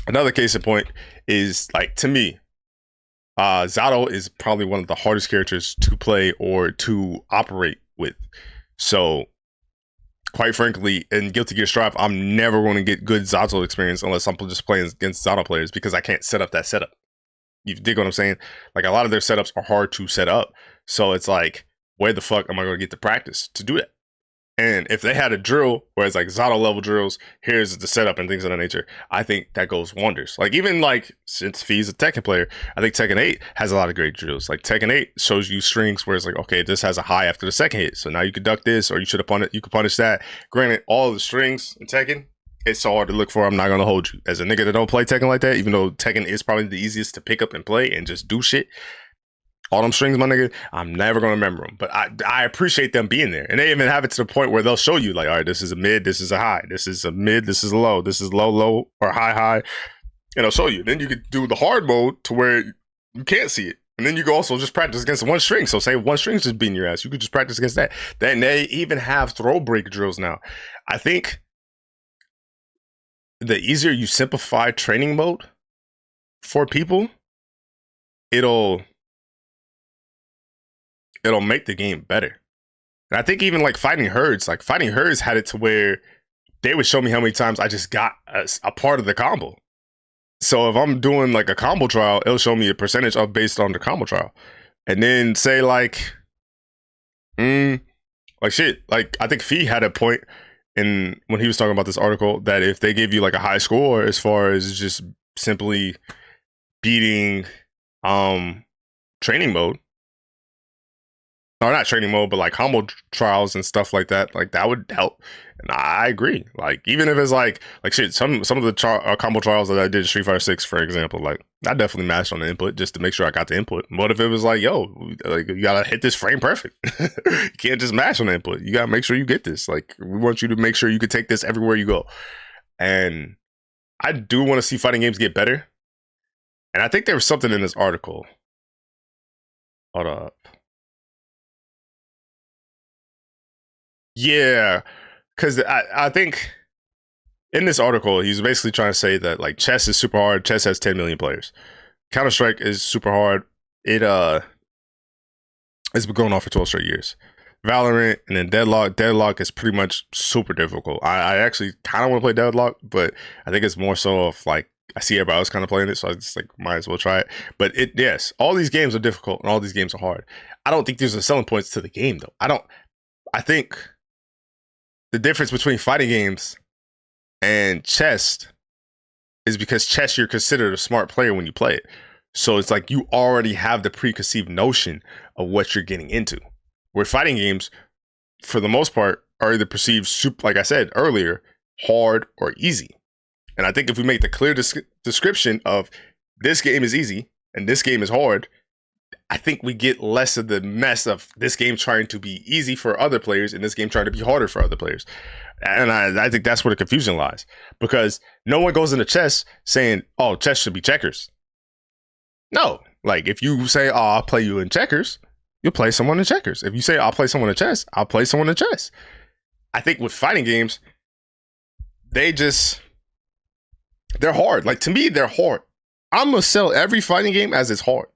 another case in point is, like, to me, Zato is probably one of the hardest characters to play or to operate with. So, quite frankly, in Guilty Gear Strive, I'm never going to get good Zato experience unless I'm just playing against Zato players, because I can't set up that setup. You dig what I'm saying? Like, a lot of their setups are hard to set up. So it's like, where the fuck am I going to get the practice to do that? And if they had a drill where it's like Zato level drills, here's the setup and things of that nature, I think that goes wonders. Like, even like, since Fee's a Tekken player, I think Tekken 8 has a lot of great drills. Like, Tekken 8 shows you strings where it's like, okay, this has a high after the second hit, so now you could duck this, or you could punish that. Granted, all of the strings in Tekken, it's so hard to look for. I'm not gonna hold you. As a nigga that don't play Tekken like that, even though Tekken is probably the easiest to pick up and play and just do shit, all them strings, my nigga, I'm never gonna remember them. But I appreciate them being there. And they even have it to the point where they'll show you, like, all right, this is a mid, this is a high, this is a mid, this is a low, this is low, low, or high, high. And they'll show you. Then you could do the hard mode to where you can't see it. And then you can also just practice against one string. So say one string's just beating your ass, you could just practice against that. Then they even have throw break drills now. I think the easier you simplify training mode for people, it'll make the game better. And I think even like Fighting Herds had it to where they would show me how many times I just got a part of the combo. So if I'm doing like a combo trial, it'll show me a percentage of based on the combo trial. And then say like, like shit, like I think Fee had a point in when he was talking about this article that if they give you like a high score as far as just simply beating training mode, or not training mode, but like combo trials and stuff like that would help. And I agree. Like, even if it's like shit, some of the combo trials that I did in Street Fighter 6, for example, like I definitely mashed on the input just to make sure I got the input. What if it was like, yo, like you gotta hit this frame perfect? You can't just mash on the input. You gotta make sure you get this. Like, we want you to make sure you can take this everywhere you go. And I do want to see fighting games get better. And I think there was something in this article. Hold up. Yeah, because I think in this article, he's basically trying to say that like chess is super hard. Chess has 10 million players. Counter-Strike is super hard. It's been going on for 12 straight years. Valorant and then Deadlock. Deadlock is pretty much super difficult. I actually kind of want to play Deadlock, but I think it's more so of like I see everybody else kind of playing it, so I just like might as well try it. But yes, all these games are difficult and all these games are hard. I don't think there's a selling points to the game though. I think the difference between fighting games and chess is because chess, you're considered a smart player when you play it. So it's like you already have the preconceived notion of what you're getting into. Where fighting games, for the most part, are either perceived, like I said earlier, hard or easy. And I think if we make the clear description of this game is easy and this game is hard, I think we get less of the mess of this game trying to be easy for other players and this game trying to be harder for other players. And I think that's where the confusion lies. Because no one goes into chess saying, oh, chess should be checkers. No. Like, if you say, oh, I'll play you in checkers, you'll play someone in checkers. If you say, I'll play someone in chess, I'll play someone in chess. I think with fighting games, they're hard. Like, to me, they're hard. I'm going to sell every fighting game as it's hard.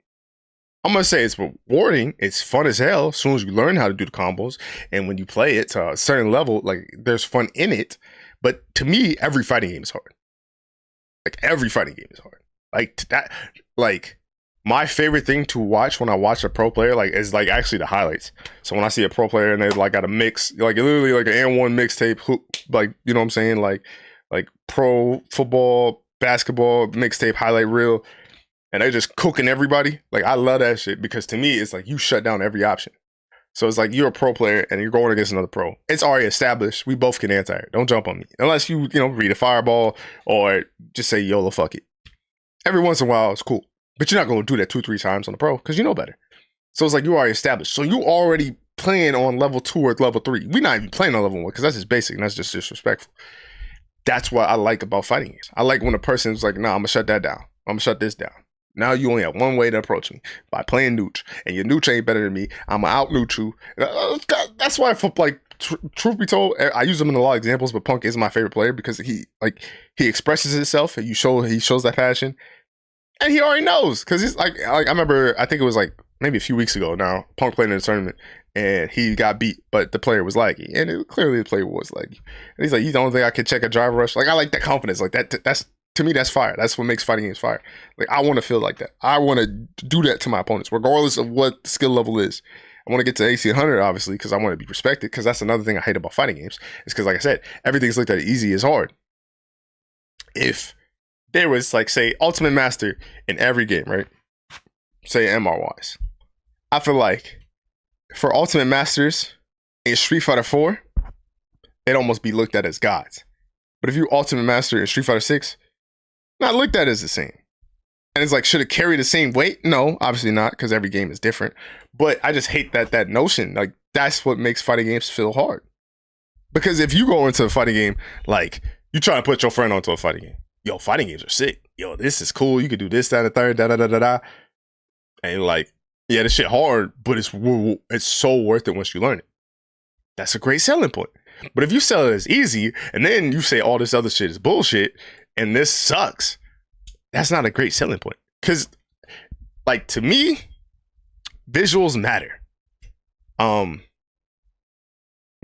I'm going to say it's rewarding. It's fun as hell as soon as you learn how to do the combos. And when you play it to a certain level, like, there's fun in it. But to me, every fighting game is hard. Like, every fighting game is hard. Like, that, like, my favorite thing to watch when I watch a pro player, like, is like actually the highlights. So when I see a pro player and they like got a mix, like literally like an N1 mixtape, like, you know what I'm saying? Like pro football, basketball mixtape highlight reel, and they're just cooking everybody. Like, I love that shit because to me, it's like you shut down every option. So it's like you're a pro player and you're going against another pro. It's already established. We both can anti-air. Don't jump on me. Unless you read a fireball or just say YOLO, fuck it. Every once in a while, it's cool. But you're not going to do that 2-3 times on the pro because you know better. So it's like you already established. So you already playing on level 2 or level 3. We're not even playing on level 1 because that's just basic and that's just disrespectful. That's what I like about fighting games. I like when a person's like, nah, I'm going to shut that down. I'm going to shut this down. Now you only have one way to approach me, by playing Nooch. And your Nooch ain't better than me. I'm going to out-Nooch you. That's why, truth be told, I use him in a lot of examples, but Punk is my favorite player because he expresses himself and he shows that passion. And he already knows because he's like I remember, I think it was like maybe a few weeks ago now, Punk played in a tournament and he got beat, but the player was laggy. And clearly the player was laggy. And he's like, you don't think I could check a driver rush? Like, I like that confidence. Like, that's to me, that's fire. That's what makes fighting games fire. Like, I want to feel like that. I want to do that to my opponents, regardless of what the skill level is. I want to get to AC 100, obviously, because I want to be respected, because that's another thing I hate about fighting games. Is because, like I said, everything's looked at easy as hard. If there was, like, say, Ultimate Master in every game, right? Say MR-wise. I feel like for Ultimate Masters in Street Fighter 4, they'd almost be looked at as gods. But if you Ultimate Master in Street Fighter 6, not looked at as the same. And it's like, should it carry the same weight? No, obviously not, because every game is different. But I just hate that notion. Like, that's what makes fighting games feel hard. Because if you go into a fighting game, like, you try to put your friend onto a fighting game. Yo, fighting games are sick. Yo, this is cool. You can do this, that, and the third, da-da-da-da-da. And you're like, yeah, this shit hard, but it's so worth it once you learn it. That's a great selling point. But if you sell it as easy, and then you say all this other shit is bullshit, and this sucks, that's not a great selling point. Because, like, to me, visuals matter.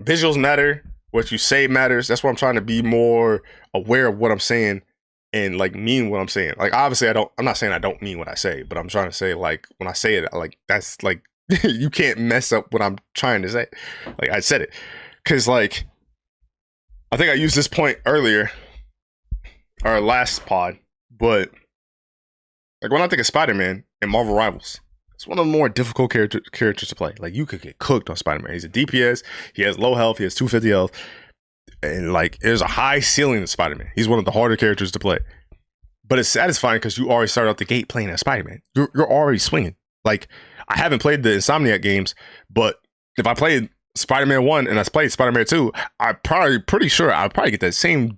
Visuals matter. What you say matters. That's why I'm trying to be more aware of what I'm saying and, like, mean what I'm saying. Like, obviously, I'm not saying I don't mean what I say, but I'm trying to say, like, when I say it, like, that's, like, you can't mess up what I'm trying to say. Like, I said it. Because, like, I think I used this point earlier, our last pod, but, like, when I think of Spider-Man in Marvel Rivals, it's one of the more difficult characters to play. Like, you could get cooked on Spider-Man. He's a DPS, he has low health, he has 250 health. and like there's a high ceiling to Spider-Man. He's one of the harder characters to play, but it's satisfying because you already started out the gate playing as Spider-Man. You're already swinging. Like I haven't played the Insomniac games, but if I played Spider-Man 1 and I played Spider-Man 2, I'm probably pretty sure I'd probably get that same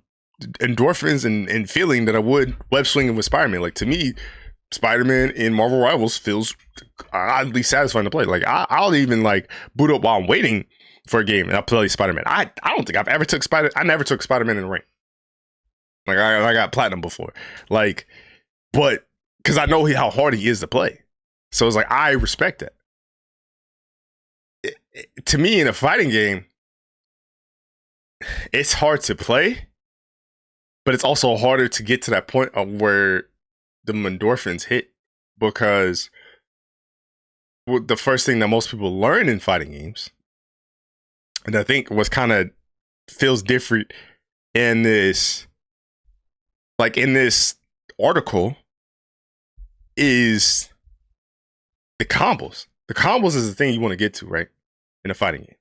endorphins and feeling that I would web swinging with Spider-Man. Like to me, Spider-Man in Marvel Rivals feels oddly satisfying to play. Like I'll even like boot up while I'm waiting for a game and I'll play Spider-Man. I don't think I've ever I never took Spider-Man in the ring. Like I got platinum before. Like, but because I know how hard he is to play. So it's like I respect that. To me, in a fighting game, it's hard to play, but it's also harder to get to that point of where the endorphins hit, because the first thing that most people learn in fighting games, and I think was kind of feels different in this, like in this article, is the combos. The combos is the thing you want to get to, right? In a fighting game.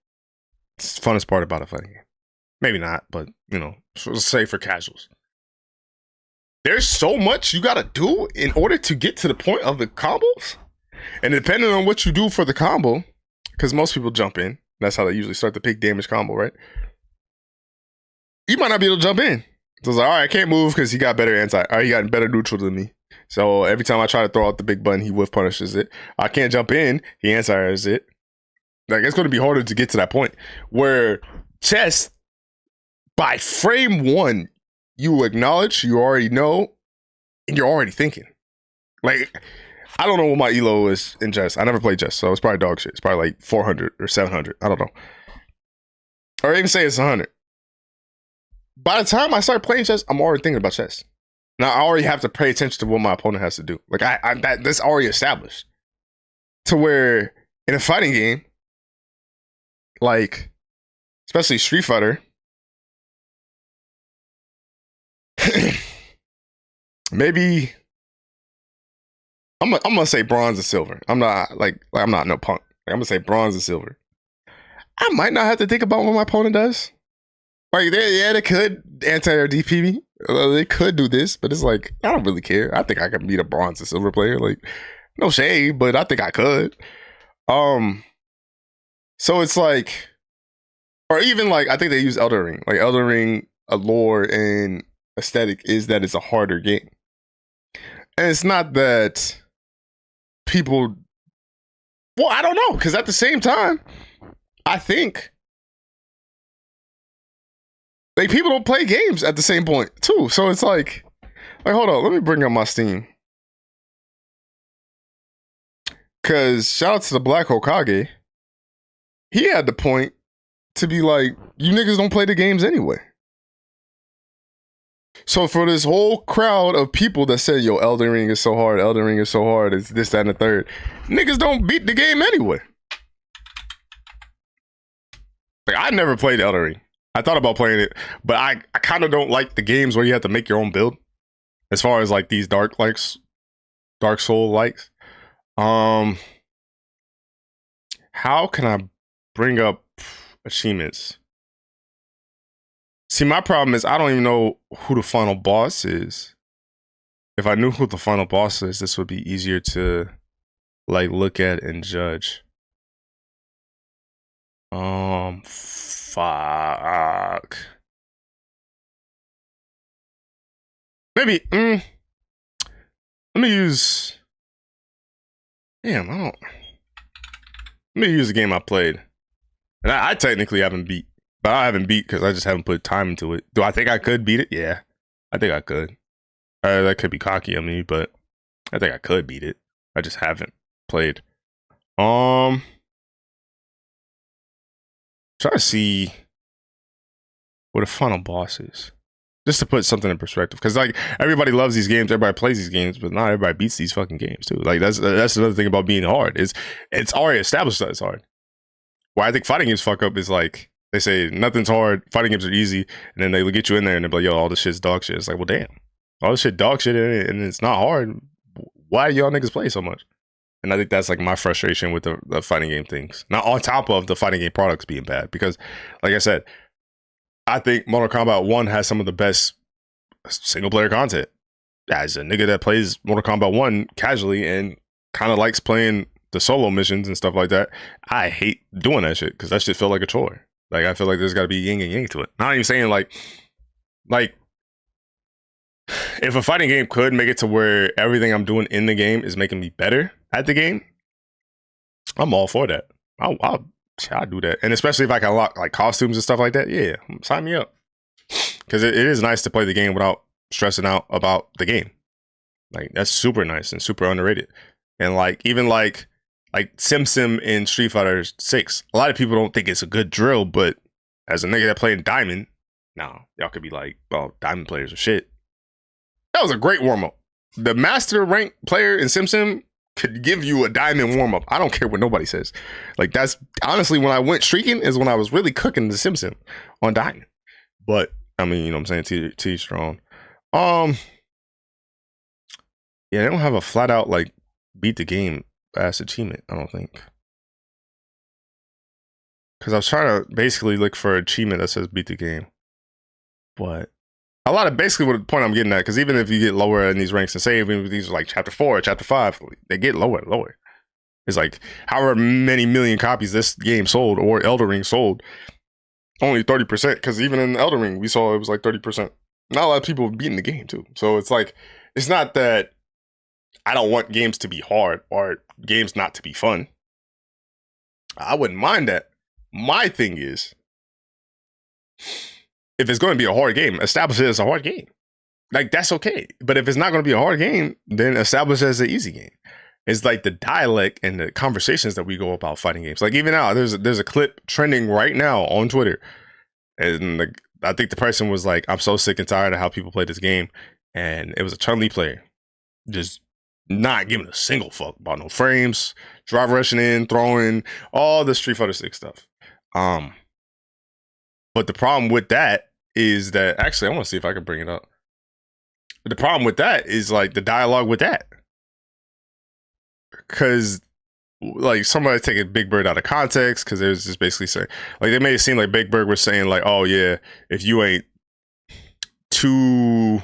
It's the funnest part about a fighting game. Maybe not, but you know, let's say for casuals. There's so much you gotta do in order to get to the point of the combos. And depending on what you do for the combo, because most people jump in, that's how they usually start the big damage combo, right? You might not be able to jump in. So it's like, all right, I can't move because he got better anti, or he got better neutral than me. So every time I try to throw out the big button, he whiff punishes it. I can't jump in, he anti-airs it. Like it's going to be harder to get to that point where chess, by frame one, you acknowledge, you already know, and you're already thinking. Like, I don't know what my elo is in chess. I never played chess, so it's probably dog shit. It's probably like 400 or 700. I don't know. Or even say it's 100. By the time I start playing chess, I'm already thinking about chess. Now I already have to pay attention to what my opponent has to do. Like that's already established. To where in a fighting game, like especially Street Fighter, maybe I'm gonna say bronze and silver. I'm not no punk. Like, I'm gonna say bronze and silver. I might not have to think about what my opponent does. Like they could anti-air DP me. They could do this, but it's like I don't really care. I think I could beat a bronze and silver player. Like no shade, but I think I could. So it's like, or even like I think they use Elden Ring. Like Elden Ring, allure and aesthetic is that it's a harder game, and it's not that people. Well, I don't know, because at the same time, I think like people don't play games at the same point too. So it's like hold on, let me bring up my Steam. Cause shout out to the Black Hokage. He had the point to be like, you niggas don't play the games anyway. So for this whole crowd of people that say, yo, Elden Ring is so hard, Elden Ring is so hard, it's this, that, and the third, niggas don't beat the game anyway. Like I never played Elden Ring. I thought about playing it, but I kind of don't like the games where you have to make your own build. As far as like these Dark Soul likes. How can I bring up achievements? See, my problem is I don't even know who the final boss is. If I knew who the final boss is, this would be easier to like look at and judge. Fuck. Maybe. Let me use. Damn, I don't. Let me use a game I played, and I technically haven't beat, but I haven't beat because I just haven't put time into it. Do I think I could beat it? Yeah, I think I could. That could be cocky of me, but I think I could beat it. I just haven't played. Try to see what a final boss is, just to put something in perspective. Because like everybody loves these games, everybody plays these games, but not everybody beats these fucking games too. Like that's another thing about being hard is it's already established that it's hard. Why I think fighting games fuck up is like they say nothing's hard, fighting games are easy, and then they get you in there and they're like, yo, all this shit's dog shit. It's like, well, damn, all this shit dog shit and it's not hard. Why do y'all niggas play so much? And I think that's like my frustration with the fighting game things. Now on top of the fighting game products being bad, because like I said, I think Mortal Kombat 1 has some of the best single player content. As a nigga that plays Mortal Kombat 1 casually and kind of likes playing the solo missions and stuff like that, I hate doing that shit because that shit feel like a chore. Like, I feel like there's got to be yin and yang to it. Not even saying like if a fighting game could make it to where everything I'm doing in the game is making me better at the game, I'm all for that. I'll do that. And especially if I can unlock like costumes and stuff like that, yeah, sign me up. Because it is nice to play the game without stressing out about the game. Like, that's super nice and super underrated. And like, even like Sim in Street Fighter 6, a lot of people don't think it's a good drill, but as a nigga that played Diamond, now y'all could be like, well, Diamond players are shit. That was a great warm-up. The master rank player in Sim could give you a Diamond warm-up. I don't care what nobody says. Like, that's honestly when I went streaking is when I was really cooking the Sim on Diamond. But I mean, you know what I'm saying? T strong. Yeah, they don't have a flat out like beat the game ass achievement, I don't think. Because I was trying to basically look for an achievement that says beat the game. But a lot of basically what the point I'm getting at, because even if you get lower in these ranks, and say even if these are like chapter 4 or chapter 5, they get lower and lower. It's like however many million copies this game sold or Elden Ring sold, only 30%. Because even in Elden Ring, we saw it was like 30%. Not a lot of people beating the game too. So it's like, it's not that I don't want games to be hard or games not to be fun. I wouldn't mind that. My thing is, if it's going to be a hard game, establish it as a hard game. Like, that's okay. But if it's not going to be a hard game, then establish it as an easy game. It's like the dialect and the conversations that we go about fighting games. Like, even now, there's a clip trending right now on Twitter. And I think the person was like, I'm so sick and tired of how people play this game. And it was a Chun-Li player. Just not giving a single fuck about no frames, drive rushing in, throwing, all the Street Fighter 6 stuff. But the problem with that is that, actually, I want to see if I can bring it up. The problem with that is like the dialogue with that. Because like somebody taking Big Bird out of context, because it was just basically saying, like, they made it seem like Big Bird was saying like, oh yeah, if you ain't too,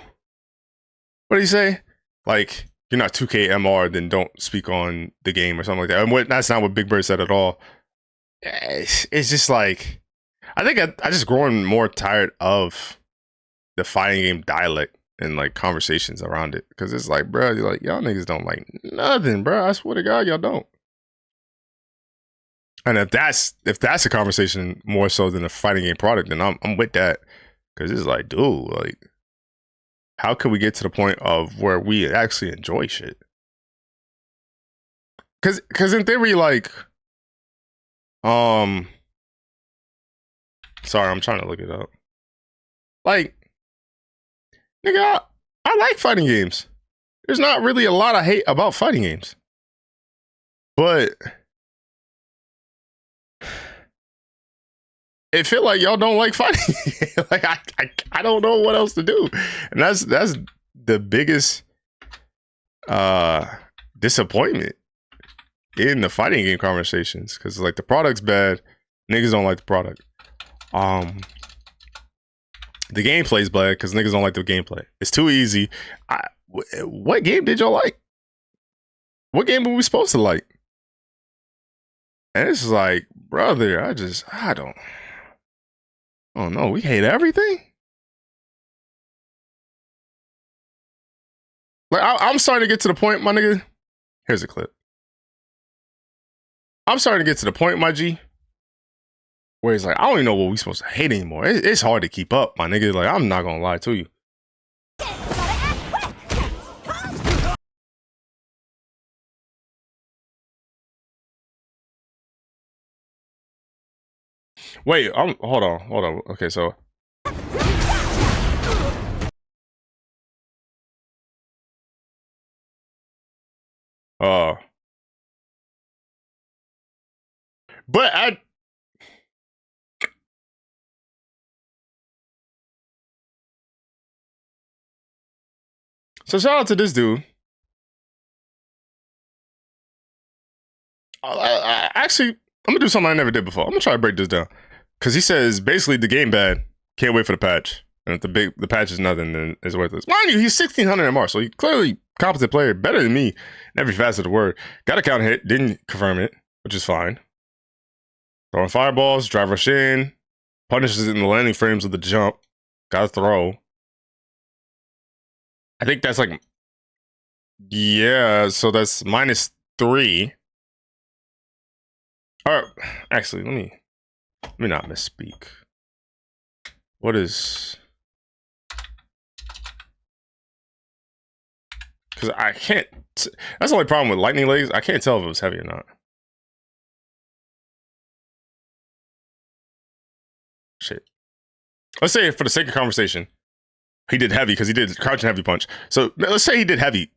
what did he say? Like, you're not 2K MR, then don't speak on the game or something like that. And that's not what Big Bird said at all. It's just like, I think I just growing more tired of the fighting game dialect and like conversations around it, because it's like, bro, you're like, y'all niggas don't like nothing, bro. I swear to God, y'all don't. And if that's a conversation more so than a fighting game product, then I'm with that, because it's like, dude, like, how can we get to the point of where we actually enjoy shit? Because in theory, like, sorry, I'm trying to look it up. Like, nigga, I like fighting games. There's not really a lot of hate about fighting games. But it feel like y'all don't like fighting. Like, I don't know what else to do. And that's the biggest disappointment in the fighting game conversations. Because like, the product's bad. Niggas don't like the product. The gameplay's bad because niggas don't like the gameplay. It's too easy. What game did y'all like? What game were we supposed to like? And it's like, brother, I don't know. We hate everything. Like, I'm starting to get to the point, my nigga. Here's a clip. I'm starting to get to the point, my G, where it's like, I don't even know what we supposed to hate anymore. It's hard to keep up, my nigga. Like, I'm not gonna lie to you. Wait, hold on. Okay, so but so shout out to this dude. Actually, I'm gonna do something I never did before. I'm gonna try to break this down, because he says basically the game bad, Can't wait for the patch. And if the patch is nothing, then it's worthless. Mind you, he's 1600 MR, so he's clearly competent player, better than me in every facet of the word. Got a counter hit, didn't confirm it, which is fine. Throwing fireballs, drive rush in, punishes it in the landing frames of the jump. Gotta throw. I think that's like, yeah, so that's -3. Or actually, let me not misspeak. What is? Because I can't. That's the only problem with lightning legs. I can't tell if it was heavy or not. Shit. Let's say for the sake of conversation, he did heavy because he did crouch and heavy punch. So let's say he did heavy.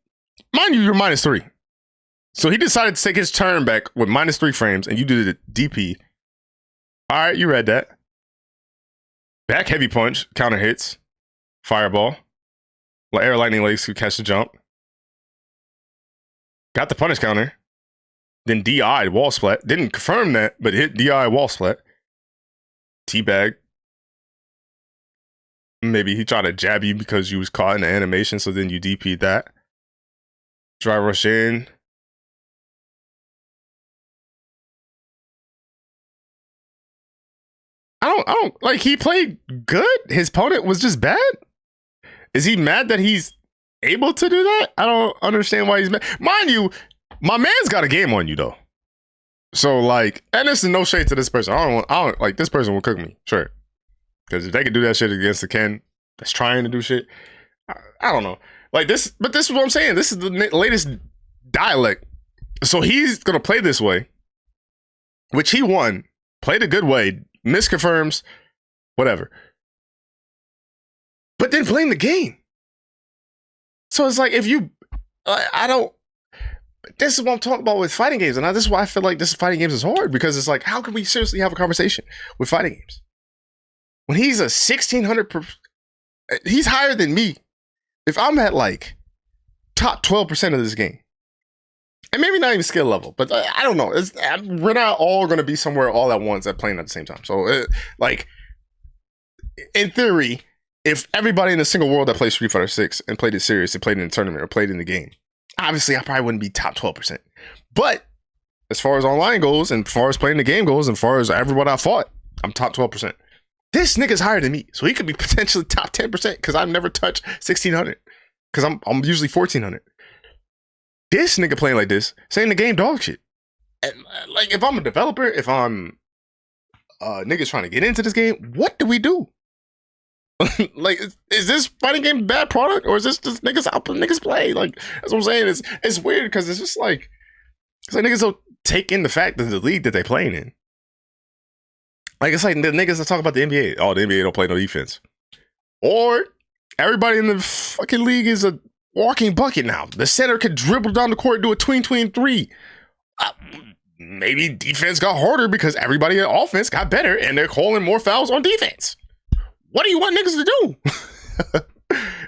Mind you, you're -3. So he decided to take his turn back with -3 frames, and you did a DP. All right, you read that. Back heavy punch, counter hits, fireball. Air lightning legs could catch the jump. Got the punish counter. Then DI'd wall splat. Didn't confirm that, but hit DI wall splat. Teabag. Maybe he tried to jab you because you was caught in the animation, so then you DP'd that. Dry rush in. I don't like, he played good. His opponent was just bad. Is he mad that he's able to do that? I don't understand why he's mad. Mind you, my man's got a game on you though. So like, and this is no shade to this person. I don't like, this person will cook me, sure. Because if they can do that shit against the Ken that's trying to do shit, I don't know. Like this, but this is what I'm saying. This is the latest dialect. So he's gonna play this way, which he won, played a good way, misconfirms, whatever. But then playing the game. So it's like, if you, I don't, this is what I'm talking about with fighting games. And this is why I feel like this fighting games is hard, because it's like, how can we seriously have a conversation with fighting games? When he's a 1600 per, he's higher than me. If I'm at like top 12% of this game, and maybe not even skill level, but I don't know. We're not all going to be somewhere all at once at playing at the same time. So like, in theory, if everybody in a single world that plays Street Fighter 6 and played it serious and played in the tournament or played in the game, obviously I probably wouldn't be top 12%. But as far as online goes, and as far as playing the game goes, and as far as everyone I fought, I'm top 12%. This nigga's higher than me, so he could be potentially top 10% because I've never touched 1600 because I'm usually 1400. This nigga playing like this, saying the game dog shit. And, like, if I'm a developer, if I'm niggas trying to get into this game, what do we do? Like, is this fighting game a bad product, or is this just niggas out niggas play? Like, that's what I'm saying. It's weird because it's just like, it's like niggas don't take in the fact that the league that they playing in. Like, it's like the niggas that talk about the NBA. Oh, the NBA don't play no defense. Or everybody in the fucking league is a walking bucket now. The center could dribble down the court and do a tween three. Maybe defense got harder because everybody in offense got better and they're calling more fouls on defense. What do you want niggas to do?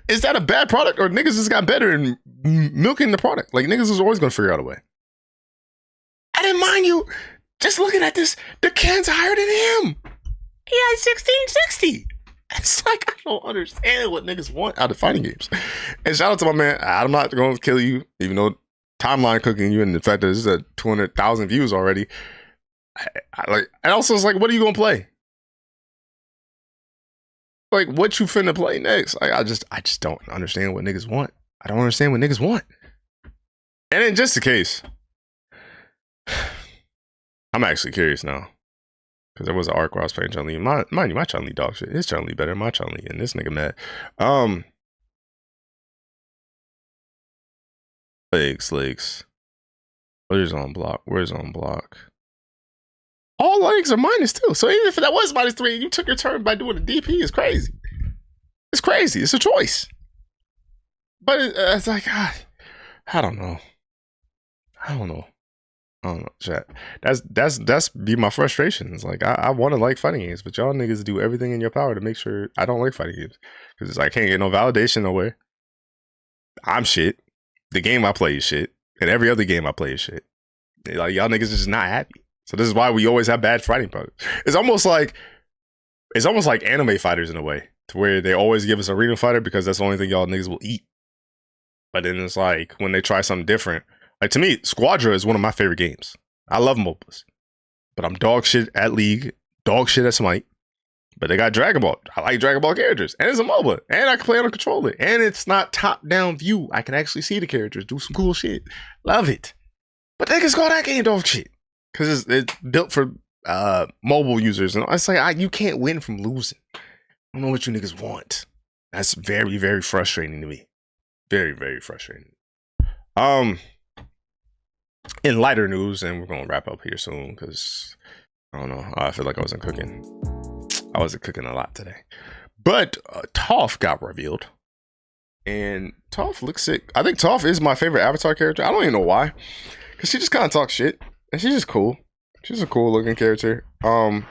Is that a bad product, or niggas just got better in milking the product? Like, niggas is always going to figure out a way. I didn't mind you. Just looking at this, the Ken's higher than him. He had 1660. It's like, I don't understand what niggas want out of fighting games. And shout out to my man, I'm not going to kill you, even though timeline cooking you, and the fact that this is at 200,000 views already. Like, and also it's like, what are you going to play? Like, what you finna play next? Like, I just don't understand what niggas want. I don't understand what niggas want. And in just the case, I'm actually curious now. Because there was an arc where I was playing Chun-Li. Mind you, my Chun-Li dog shit. His Chun-Li better than my Chun-Li. And this nigga mad. Legs. Where's on block? All legs are -2. So even if that was -3 and you took your turn by doing a DP, it's crazy. It's crazy. It's a choice. But it's like, I don't know. Chat. That's be my frustration. It's like, I want to like fighting games, but y'all niggas do everything in your power to make sure I don't like fighting games. Because it's like, I can't get no validation nowhere. I'm shit. The game I play is shit. And every other game I play is shit. Like, y'all niggas are just not happy. So this is why we always have bad fighting products. It's almost like it's almost like anime fighters in a way, to where they always give us a arena fighter because that's the only thing y'all niggas will eat. But then it's like when they try something different. Like to me, Squadra is one of my favorite games. I love MOBAs, but I'm dog shit at League, dog shit at Smite. But they got Dragon Ball. I like Dragon Ball characters, and it's a MOBA, and I can play on a controller, and it's not top-down view. I can actually see the characters, do some cool shit. Love it. But they can call that game dog shit because it's built for mobile users, and it's like you can't win from losing. I don't know what you niggas want. That's very, very frustrating to me. Very, very frustrating. In lighter news, and we're gonna wrap up here soon because I don't know. I feel like I wasn't cooking a lot today. But Toph got revealed. And Toph looks sick. I think Toph is my favorite Avatar character. I don't even know why. Because she just kind of talks shit. And she's just cool. She's a cool looking character. I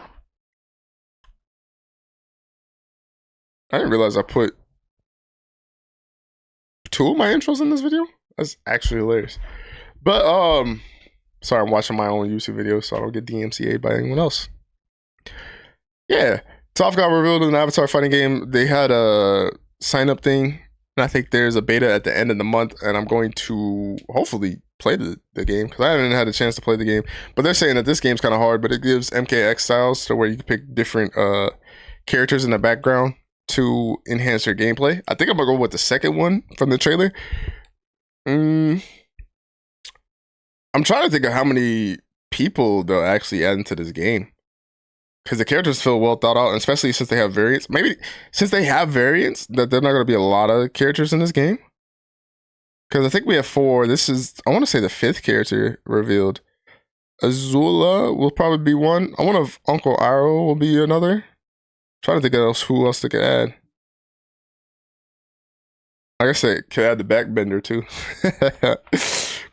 didn't realize I put 2 of my intros in this video. That's actually hilarious. But, sorry, I'm watching my own YouTube videos so I don't get DMCA'd by anyone else. Yeah. Toph got revealed in an Avatar fighting game. They had a sign-up thing, and I think there's a beta at the end of the month, and I'm going to hopefully play the game, because I haven't had a chance to play the game. But they're saying that this game's kind of hard, but it gives MKX styles to where you can pick different characters in the background to enhance your gameplay. I think I'm going to go with the second one from the trailer. I'm trying to think of how many people they'll actually add into this game. Because the characters feel well thought out, and especially since they have variants. Maybe since they have variants, that they're not going to be a lot of characters in this game. Because I think we have 4. This is, I want to say, the 5th character revealed. Azula will probably be one. I wonder if Uncle Iroh will be another. I'm trying to think of who else they could add. Like I said, could add the Backbender too.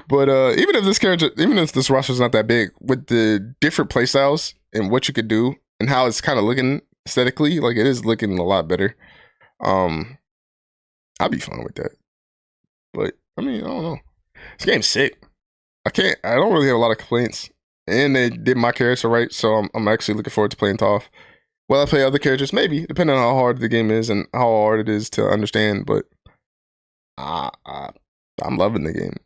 But even if this roster is not that big, with the different playstyles and what you could do and how it's kind of looking aesthetically, like it is looking a lot better. I'd be fine with that. But I mean, I don't know. This game's sick. I don't really have a lot of complaints. And they did my character right, so I'm actually looking forward to playing Toph. Will I play other characters? Maybe, depending on how hard the game is and how hard it is to understand. But I'm loving the game.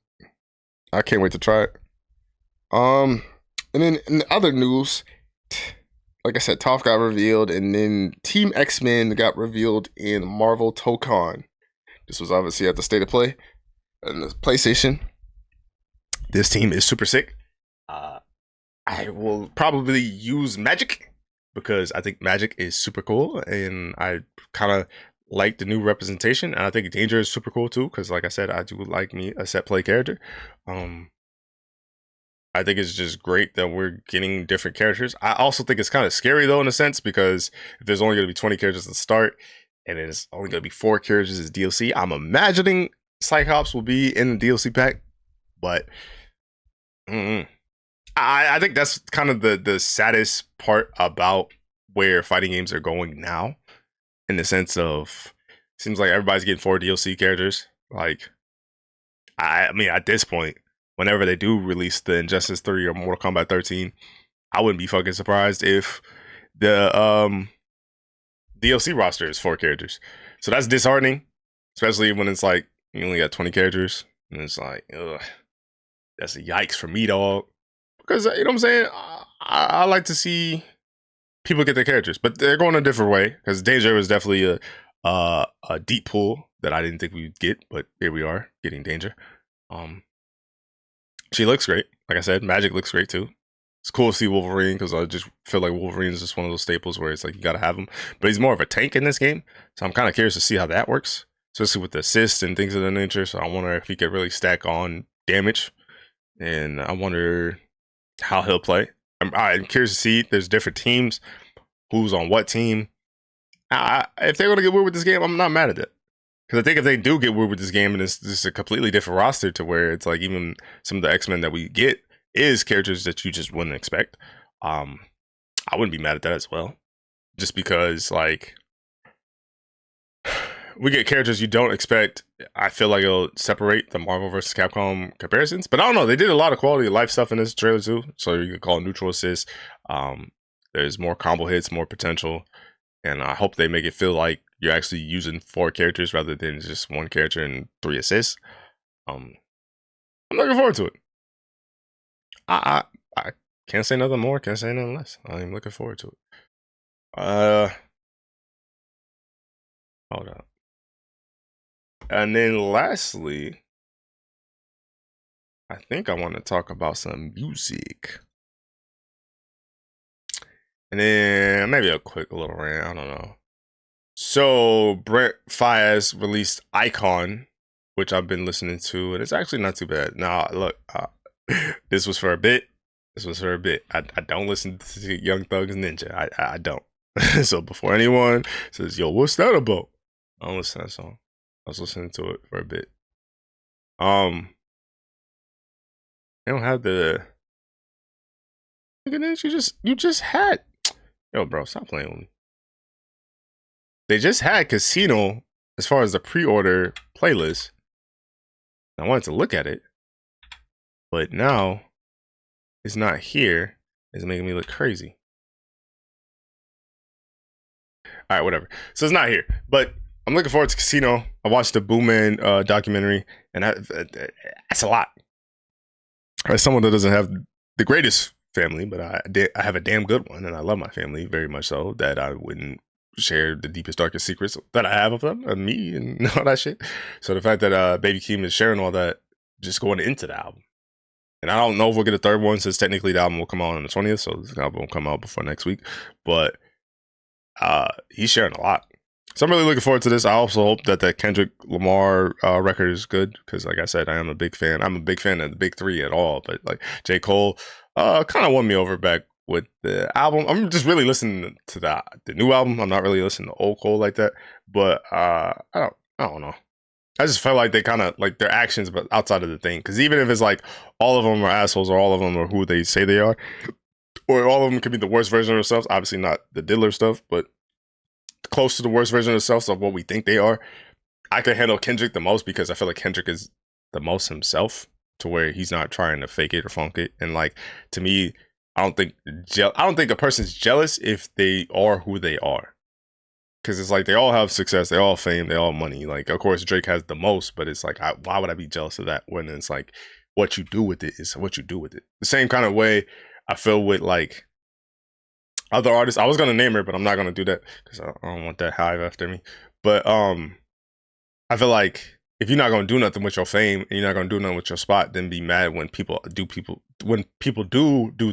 I can't wait to try it. And then in other news, like I said, Toph got revealed, and then Team X-Men got revealed in Marvel Tokon. This was obviously at the State of Play and the PlayStation. This team is super sick. I will probably use Magic because I think Magic is super cool, and I kind of like the new representation, and I think Danger is super cool too because, like I said, I do like me a set play character. I think it's just great that we're getting different characters. I also think it's kind of scary though, in a sense, because if there's only going to be 20 characters at the start, and it's only going to be 4 characters as DLC, I'm imagining Cyclops will be in the DLC pack, but I think that's kind of the saddest part about where fighting games are going now, in the sense of, seems like everybody's getting 4 DLC characters. Like, I mean, at this point, whenever they do release the Injustice 3 or Mortal Kombat 13, I wouldn't be fucking surprised if the DLC roster is 4 characters. So that's disheartening, especially when it's like you only got 20 characters, and it's like, ugh, that's a yikes for me, dog. Because, you know what I'm saying? I like to see people get their characters, but they're going a different way. Because Danger was definitely a deep pull that I didn't think we'd get, but here we are getting Danger. She looks great. Like I said, Magic looks great too. It's cool to see Wolverine because I just feel like Wolverine is just one of those staples where it's like you gotta have him. But he's more of a tank in this game, so I'm kind of curious to see how that works, especially with the assists and things of that nature. So I wonder if he could really stack on damage, and I wonder how he'll play. I'm curious to see. There's different teams, who's on what team. If they're gonna get weird with this game, I'm not mad at it. Because I think if they do get weird with this game and it's just a completely different roster to where it's like even some of the X-Men that we get is characters that you just wouldn't expect, I wouldn't be mad at that as well. Just because, like, we get characters you don't expect, I feel like it'll separate the Marvel vs. Capcom comparisons. But I don't know, they did a lot of quality of life stuff in this trailer too. So you could call it neutral assist. There's more combo hits, more potential. and I hope they make it feel like you're actually using 4 characters rather than just 1 character and 3 assists. I'm looking forward to it. I can't say nothing more. Can't say nothing less. I'm looking forward to it. Hold up. And then lastly, I think I want to talk about some music. And then maybe a quick little rant. I don't know. So Brent Faiyaz released Icon, which I've been listening to, and it's actually not too bad. Now, look, this was for a bit. I don't listen to Young Thug's Ninja. I don't. So before anyone says, yo, what's that about? I don't listen to that song. I was listening to it for a bit. They don't have the. Look at this. You just had. Yo, bro, stop playing with me. They just had Casino as far as the pre-order playlist. I wanted to look at it, but now it's not here. It's making me look crazy. All right, whatever. So it's not here, but I'm looking forward to Casino. I watched the Booman documentary, and that's a lot. As someone that doesn't have the greatest family, but I have a damn good one, and I love my family very much so that I wouldn't share the deepest, darkest secrets that I have of them, of me, and all that shit. So the fact that Baby Keem is sharing all that, just going into the album, and I don't know if we'll get a third one since technically the album will come out on the 20th, so the album will come out before next week. But he's sharing a lot. So I'm really looking forward to this. I also hope that the Kendrick Lamar record is good because, like I said, I am a big fan. I'm a big fan of the big 3 at all, but like J. Cole kind of won me over back with the album. I'm just really listening to the new album. I'm not really listening to old Cole like that, but I don't know. I just felt like they kind of like their actions, but outside of the thing. Because even if it's like all of them are assholes or all of them are who they say they are, or all of them could be the worst version of themselves. Obviously not the diddler stuff, but close to the worst version of themselves of what we think they are. I can handle Kendrick the most because I feel like Kendrick is the most himself to where he's not trying to fake it or funk it. And like, to me, I don't think a person's jealous if they are who they are. Because it's like they all have success, they all have fame, they all have money. Like, of course, Drake has the most, but it's like, why would I be jealous of that when it's like what you do with it is what you do with it. The same kind of way I feel with like other artists. I was gonna name her, but I'm not gonna do that because I don't want that hive after me. But I feel like if you're not gonna do nothing with your fame and you're not gonna do nothing with your spot, then be mad when people do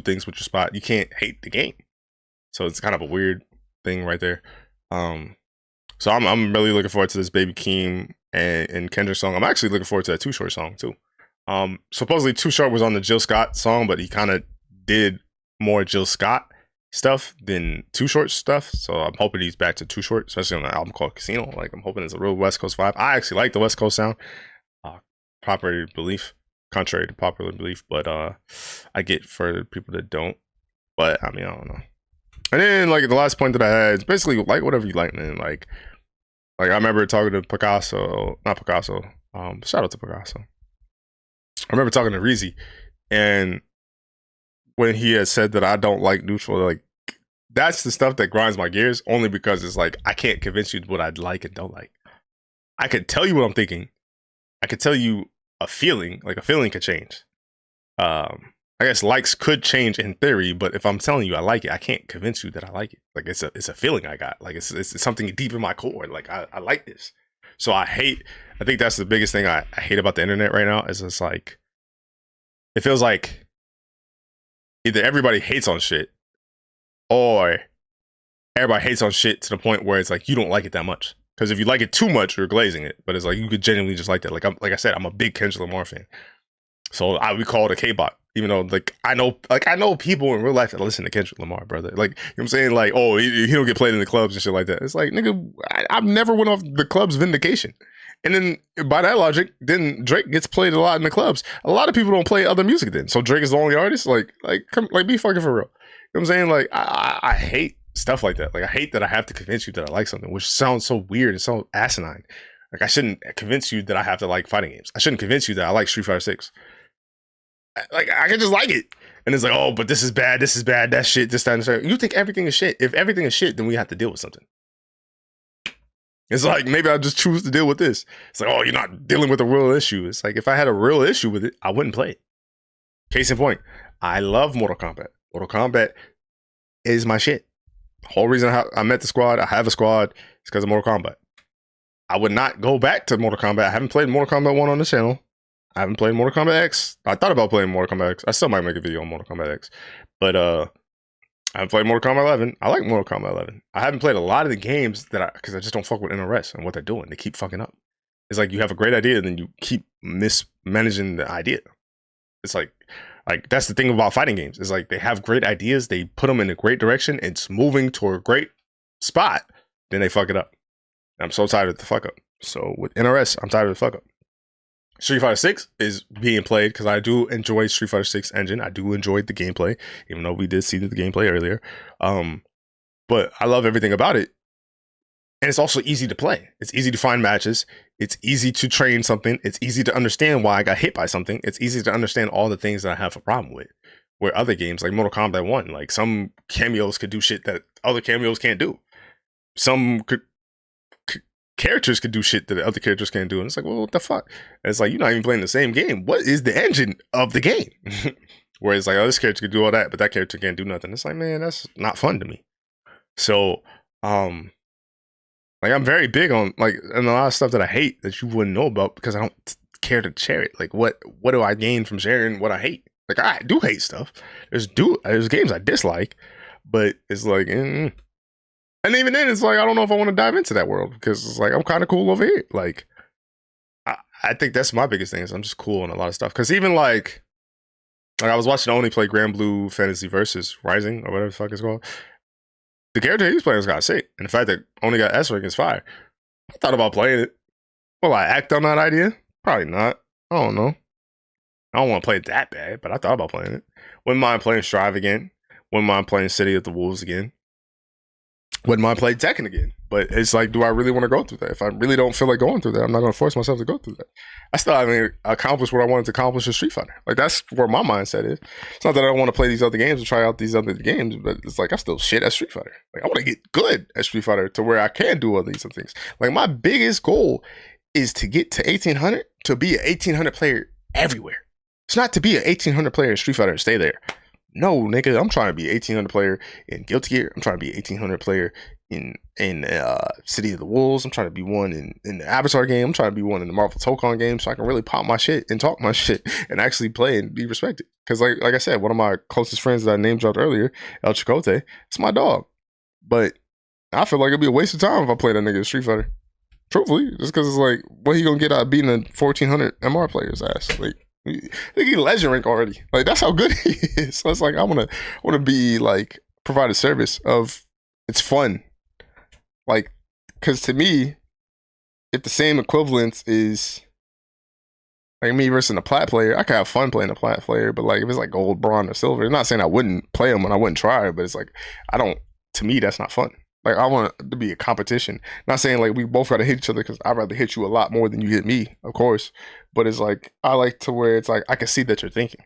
things with your spot. You can't hate the game. So it's kind of a weird thing right there. So I'm really looking forward to this Baby Keem and Kendrick song. I'm actually looking forward to that Too Short song too. Supposedly Too Short was on the Jill Scott song, but he kind of did more Jill Scott stuff than Too Short stuff. So I'm hoping he's back to Too Short, especially on an album called Casino. Like, I'm hoping it's a real West Coast vibe. I actually like the West Coast sound. Contrary to popular belief, but I get for people that don't. But I mean, I don't know. And then like the last point that I had is basically like whatever you like, man. Like I remember talking to not Picasso. Shout out to Picasso. I remember talking to Reezy, and when he had said that I don't like neutral, like that's the stuff that grinds my gears. Only because it's like I can't convince you what I'd like and don't like. I could tell you what I'm thinking. I could tell you a feeling. Like a feeling could change. I guess likes could change in theory, but if I'm telling you I like it, I can't convince you that I like it. Like it's a feeling I got. Like it's something deep in my core. Like I like this. So I think that's the biggest thing I hate about the internet right now is it's like it feels like either everybody hates on shit or everybody hates on shit to the point where it's like you don't like it that much. Because if you like it too much, you're glazing it. But it's like you could genuinely just like that. Like I said, I'm a big Kendrick Lamar fan. So we call it a K-bot. Even though, I know people in real life that listen to Kendrick Lamar, brother. Like, you know what I'm saying? Like, oh, he don't get played in the clubs and shit like that. It's like, nigga, I've never went off the club's vindication. And then, by that logic, then Drake gets played a lot in the clubs. A lot of people don't play other music then. So Drake is the only artist? Come, be fucking for real. You know what I'm saying? Like, I hate stuff like that. Like, I hate that I have to convince you that I like something, which sounds so weird and so asinine. Like, I shouldn't convince you that I have to like fighting games. I shouldn't convince you that I like Street Fighter 6. Like, I can just like it. And it's like, oh, but this is bad, that shit, this, that, and that. You think everything is shit. If everything is shit, then we have to deal with something. It's like, maybe I'll just choose to deal with this. It's like, oh, you're not dealing with a real issue. It's like, if I had a real issue with it, I wouldn't play it. Case in point, I love Mortal Kombat. Mortal Kombat is my shit. The whole reason I met the squad, I have a squad, is because of Mortal Kombat. I would not go back to Mortal Kombat. I haven't played Mortal Kombat 1 on the channel. I haven't played Mortal Kombat X. I thought about playing Mortal Kombat X. I still might make a video on Mortal Kombat X. But I haven't played Mortal Kombat 11. I like Mortal Kombat 11. I haven't played a lot of the games because I just don't fuck with NRS and what they're doing. They keep fucking up. It's like you have a great idea and then you keep mismanaging the idea. It's like that's the thing about fighting games. It's like they have great ideas. They put them in a great direction. It's moving to a great spot. Then they fuck it up. I'm so tired of the fuck up. So with NRS, I'm tired of the fuck up. Street Fighter 6 is being played because I do enjoy Street Fighter 6 engine. I do enjoy the gameplay, even though we did see the gameplay earlier. But I love everything about it. And it's also easy to play. It's easy to find matches. It's easy to train something. It's easy to understand why I got hit by something. It's easy to understand all the things that I have a problem with. Where other games like Mortal Kombat 1, like some cameos could do shit that other cameos can't do. Some characters could do shit that the other characters can't do. And it's like, well, what the fuck? And it's like, you're not even playing the same game. What is the engine of the game? Whereas like, oh, this character could do all that, but that character can't do nothing. It's like, man, that's not fun to me. So, like I'm very big on like, and a lot of stuff that I hate that you wouldn't know about because I don't care to share it. Like what do I gain from sharing what I hate? Like I do hate stuff. There's games I dislike, but it's like, and even then, it's like, I don't know if I want to dive into that world because it's like, I'm kind of cool over here. Like, I think that's my biggest thing is I'm just cool on a lot of stuff. Because even like I was watching Only play Grand Blue Fantasy Versus Rising or whatever the fuck it's called. The character he was playing was kind of sick. And the fact that Only got S rank is fire. I thought about playing it. Will I act on that idea? Probably not. I don't know. I don't want to play it that bad, but I thought about playing it. Wouldn't mind playing Strive again. Wouldn't mind playing City of the Wolves again. Wouldn't mind playing Tekken again. But it's like, do I really want to go through that? If I really don't feel like going through that, I'm not going to force myself to go through that. I still haven't accomplished what I wanted to accomplish in Street Fighter. Like, that's where my mindset is. It's not that I don't want to play these other games and try out these other games, but it's like, I'm still shit at Street Fighter. Like, I want to get good at Street Fighter to where I can do all these other things. Like, my biggest goal is to get to 1800, to be an 1800 player everywhere. It's not to be an 1800 player in Street Fighter and stay there. No, nigga, I'm trying to be an 1800 player in Guilty Gear. I'm trying to be an 1800 player in City of the Wolves. I'm trying to be one in the Avatar game. I'm trying to be one in the Marvel Tokon game so I can really pop my shit and talk my shit and actually play and be respected. Because like I said, one of my closest friends that I name dropped earlier, El Chicote, it's my dog. But I feel like it'd be a waste of time if I played that nigga in Street Fighter. Truthfully, just because it's like, what he gonna get out of beating a 1400 MR player's ass? Like, I think he legend rank already. Like, that's how good he is. So it's like, I wanna be like, provide a service of, it's fun. Like, because to me, if the same equivalence is like me versus a plat player, I can have fun playing a plat player. But like, if it's like gold, bronze, or silver, I'm not saying I wouldn't play them and I wouldn't try, but it's like, to me, that's not fun. Like, I want it to be a competition. Not saying like we both got to hit each other because I'd rather hit you a lot more than you hit me, of course. But it's like, I like to where it's like, I can see that you're thinking.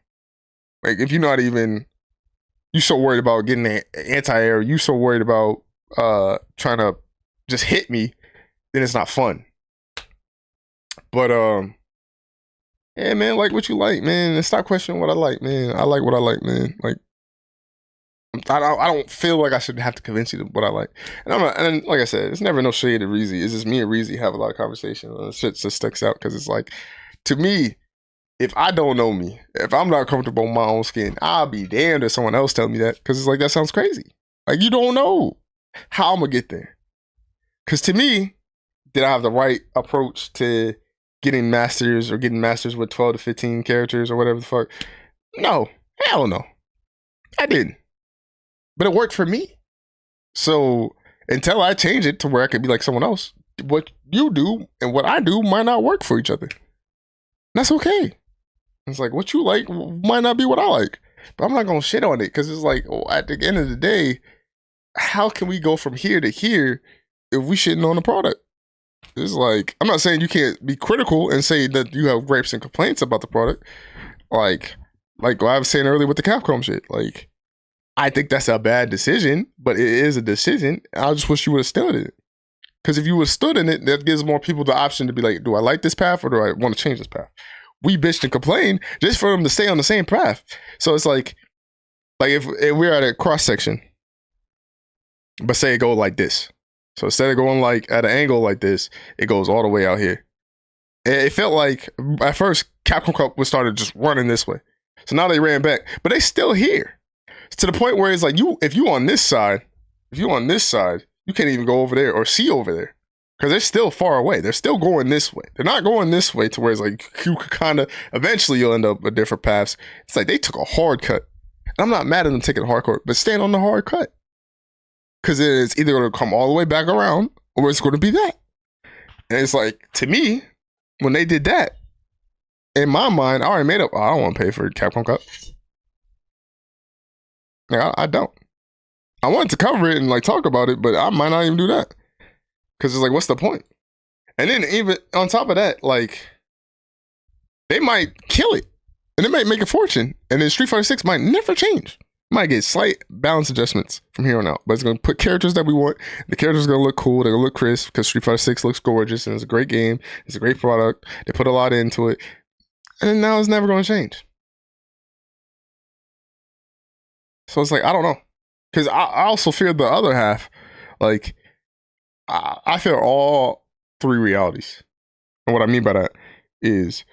Like, if you're not even, you so worried about getting an anti-air, you so worried about trying to just hit me, then it's not fun. But yeah, man, like what you like, man. And stop questioning what I like, man. I like what I like, man. Like, I don't feel like I should have to convince you what I like. And like I said, it's never no shade of Reezy. It's just me and Reezy have a lot of conversation. And shit just sticks out because it's like, to me, if I don't know me, if I'm not comfortable in my own skin, I'll be damned if someone else tell me that, because it's like, that sounds crazy. Like, you don't know how I'm gonna get there. Because to me, did I have the right approach to getting masters with 12 to 15 characters or whatever the fuck? No, hell no. I didn't. But it worked for me. So until I change it to where I could be like someone else, what you do and what I do might not work for each other. That's okay. It's like, what you like might not be what I like. But I'm not going to shit on it because it's like, at the end of the day, how can we go from here to here if we shitting on the product? It's like, I'm not saying you can't be critical and say that you have gripes and complaints about the product. Like what I was saying earlier with the Capcom shit. Like, I think that's a bad decision, but it is a decision. I just wish you would have studied it. Because if you would stood in it, that gives more people the option to be like, do I like this path or do I want to change this path? We bitched and complained just for them to stay on the same path. So it's like if we're at a cross section, but say it go like this. So instead of going like at an angle like this, it goes all the way out here. It felt like at first Capcom Cup was started just running this way. So now they ran back, but they still here. To the point where it's like if you on this side, you can't even go over there or see over there. Because they're still far away. They're still going this way. They're not going this way to where it's like you could kind of eventually you'll end up with different paths. It's like they took a hard cut. And I'm not mad at them taking a hard cut, but stand on the hard cut. Because it's either going to come all the way back around or it's going to be that. And it's like, to me, when they did that, in my mind, I already made up, I don't want to pay for Capcom Cup. Like, I don't. I wanted to cover it and like talk about it, but I might not even do that. Because it's like, what's the point? And then even on top of that, like, they might kill it. And they might make a fortune. And then Street Fighter 6 might never change. Might get slight balance adjustments from here on out. But it's going to put characters that we want. The characters are going to look cool. They're going to look crisp because Street Fighter 6 looks gorgeous. And it's a great game. It's a great product. They put a lot into it. And then now it's never going to change. So it's like, I don't know. Because I also fear the other half. Like, I feel all three realities. And what I mean by that is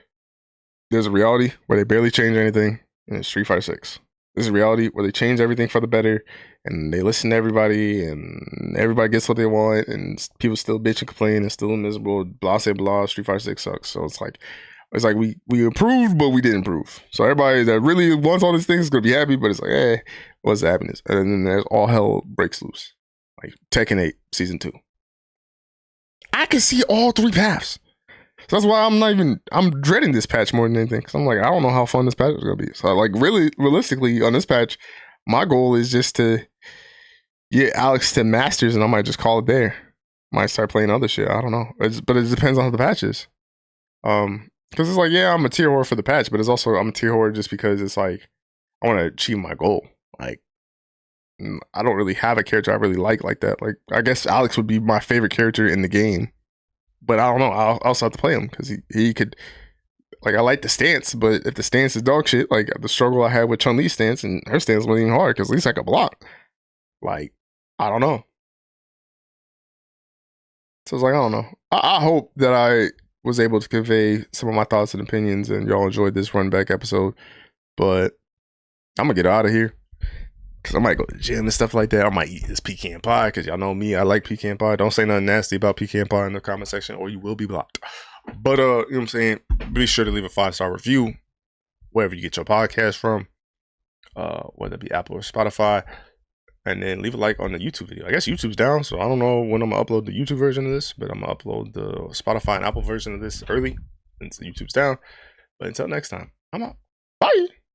there's a reality where they barely change anything, and it's Street Fighter 6. There's a reality where they change everything for the better, and they listen to everybody, and everybody gets what they want, and people still bitch and complain, and still miserable, blah, say blah, Street Fighter 6 sucks. So it's like we improved, but we didn't improve. So everybody that really wants all these things is going to be happy, but it's like, what's the happiness? And then there's all hell breaks loose. Like Tekken 8 Season 2. I can see all three paths. So that's why I'm dreading this patch more than anything. Because I'm like, I don't know how fun this patch is going to be. So like really, realistically on this patch, my goal is just to get Alex to Masters and I might just call it there. Might start playing other shit. I don't know. But it depends on how the patch is. Because it's like, yeah, I'm a tier whore for the patch, but it's also, I'm a tier whore just because it's like, I want to achieve my goal. Like, I don't really have a character I really like that. Like, I guess Alex would be my favorite character in the game. But I don't know. I'll also have to play him because he could, like, I like the stance, but if the stance is dog shit, like the struggle I had with Chun-Li's stance, and her stance wasn't even hard because at least I could block. Like, I don't know. So it's like, I don't know. I hope that I was able to convey some of my thoughts and opinions and y'all enjoyed this Runback episode. But I'm going to get out of here because I might go to the gym and stuff like that. I might eat this pecan pie because y'all know me. I like pecan pie. Don't say nothing nasty about pecan pie in the comment section or you will be blocked. But, you know what I'm saying? Be sure to leave a 5-star review wherever you get your podcast from, whether it be Apple or Spotify. And then leave a like on the YouTube video. I guess YouTube's down, so I don't know when I'm going to upload the YouTube version of this, but I'm going to upload the Spotify and Apple version of this early since YouTube's down. But until next time, I'm out. Bye!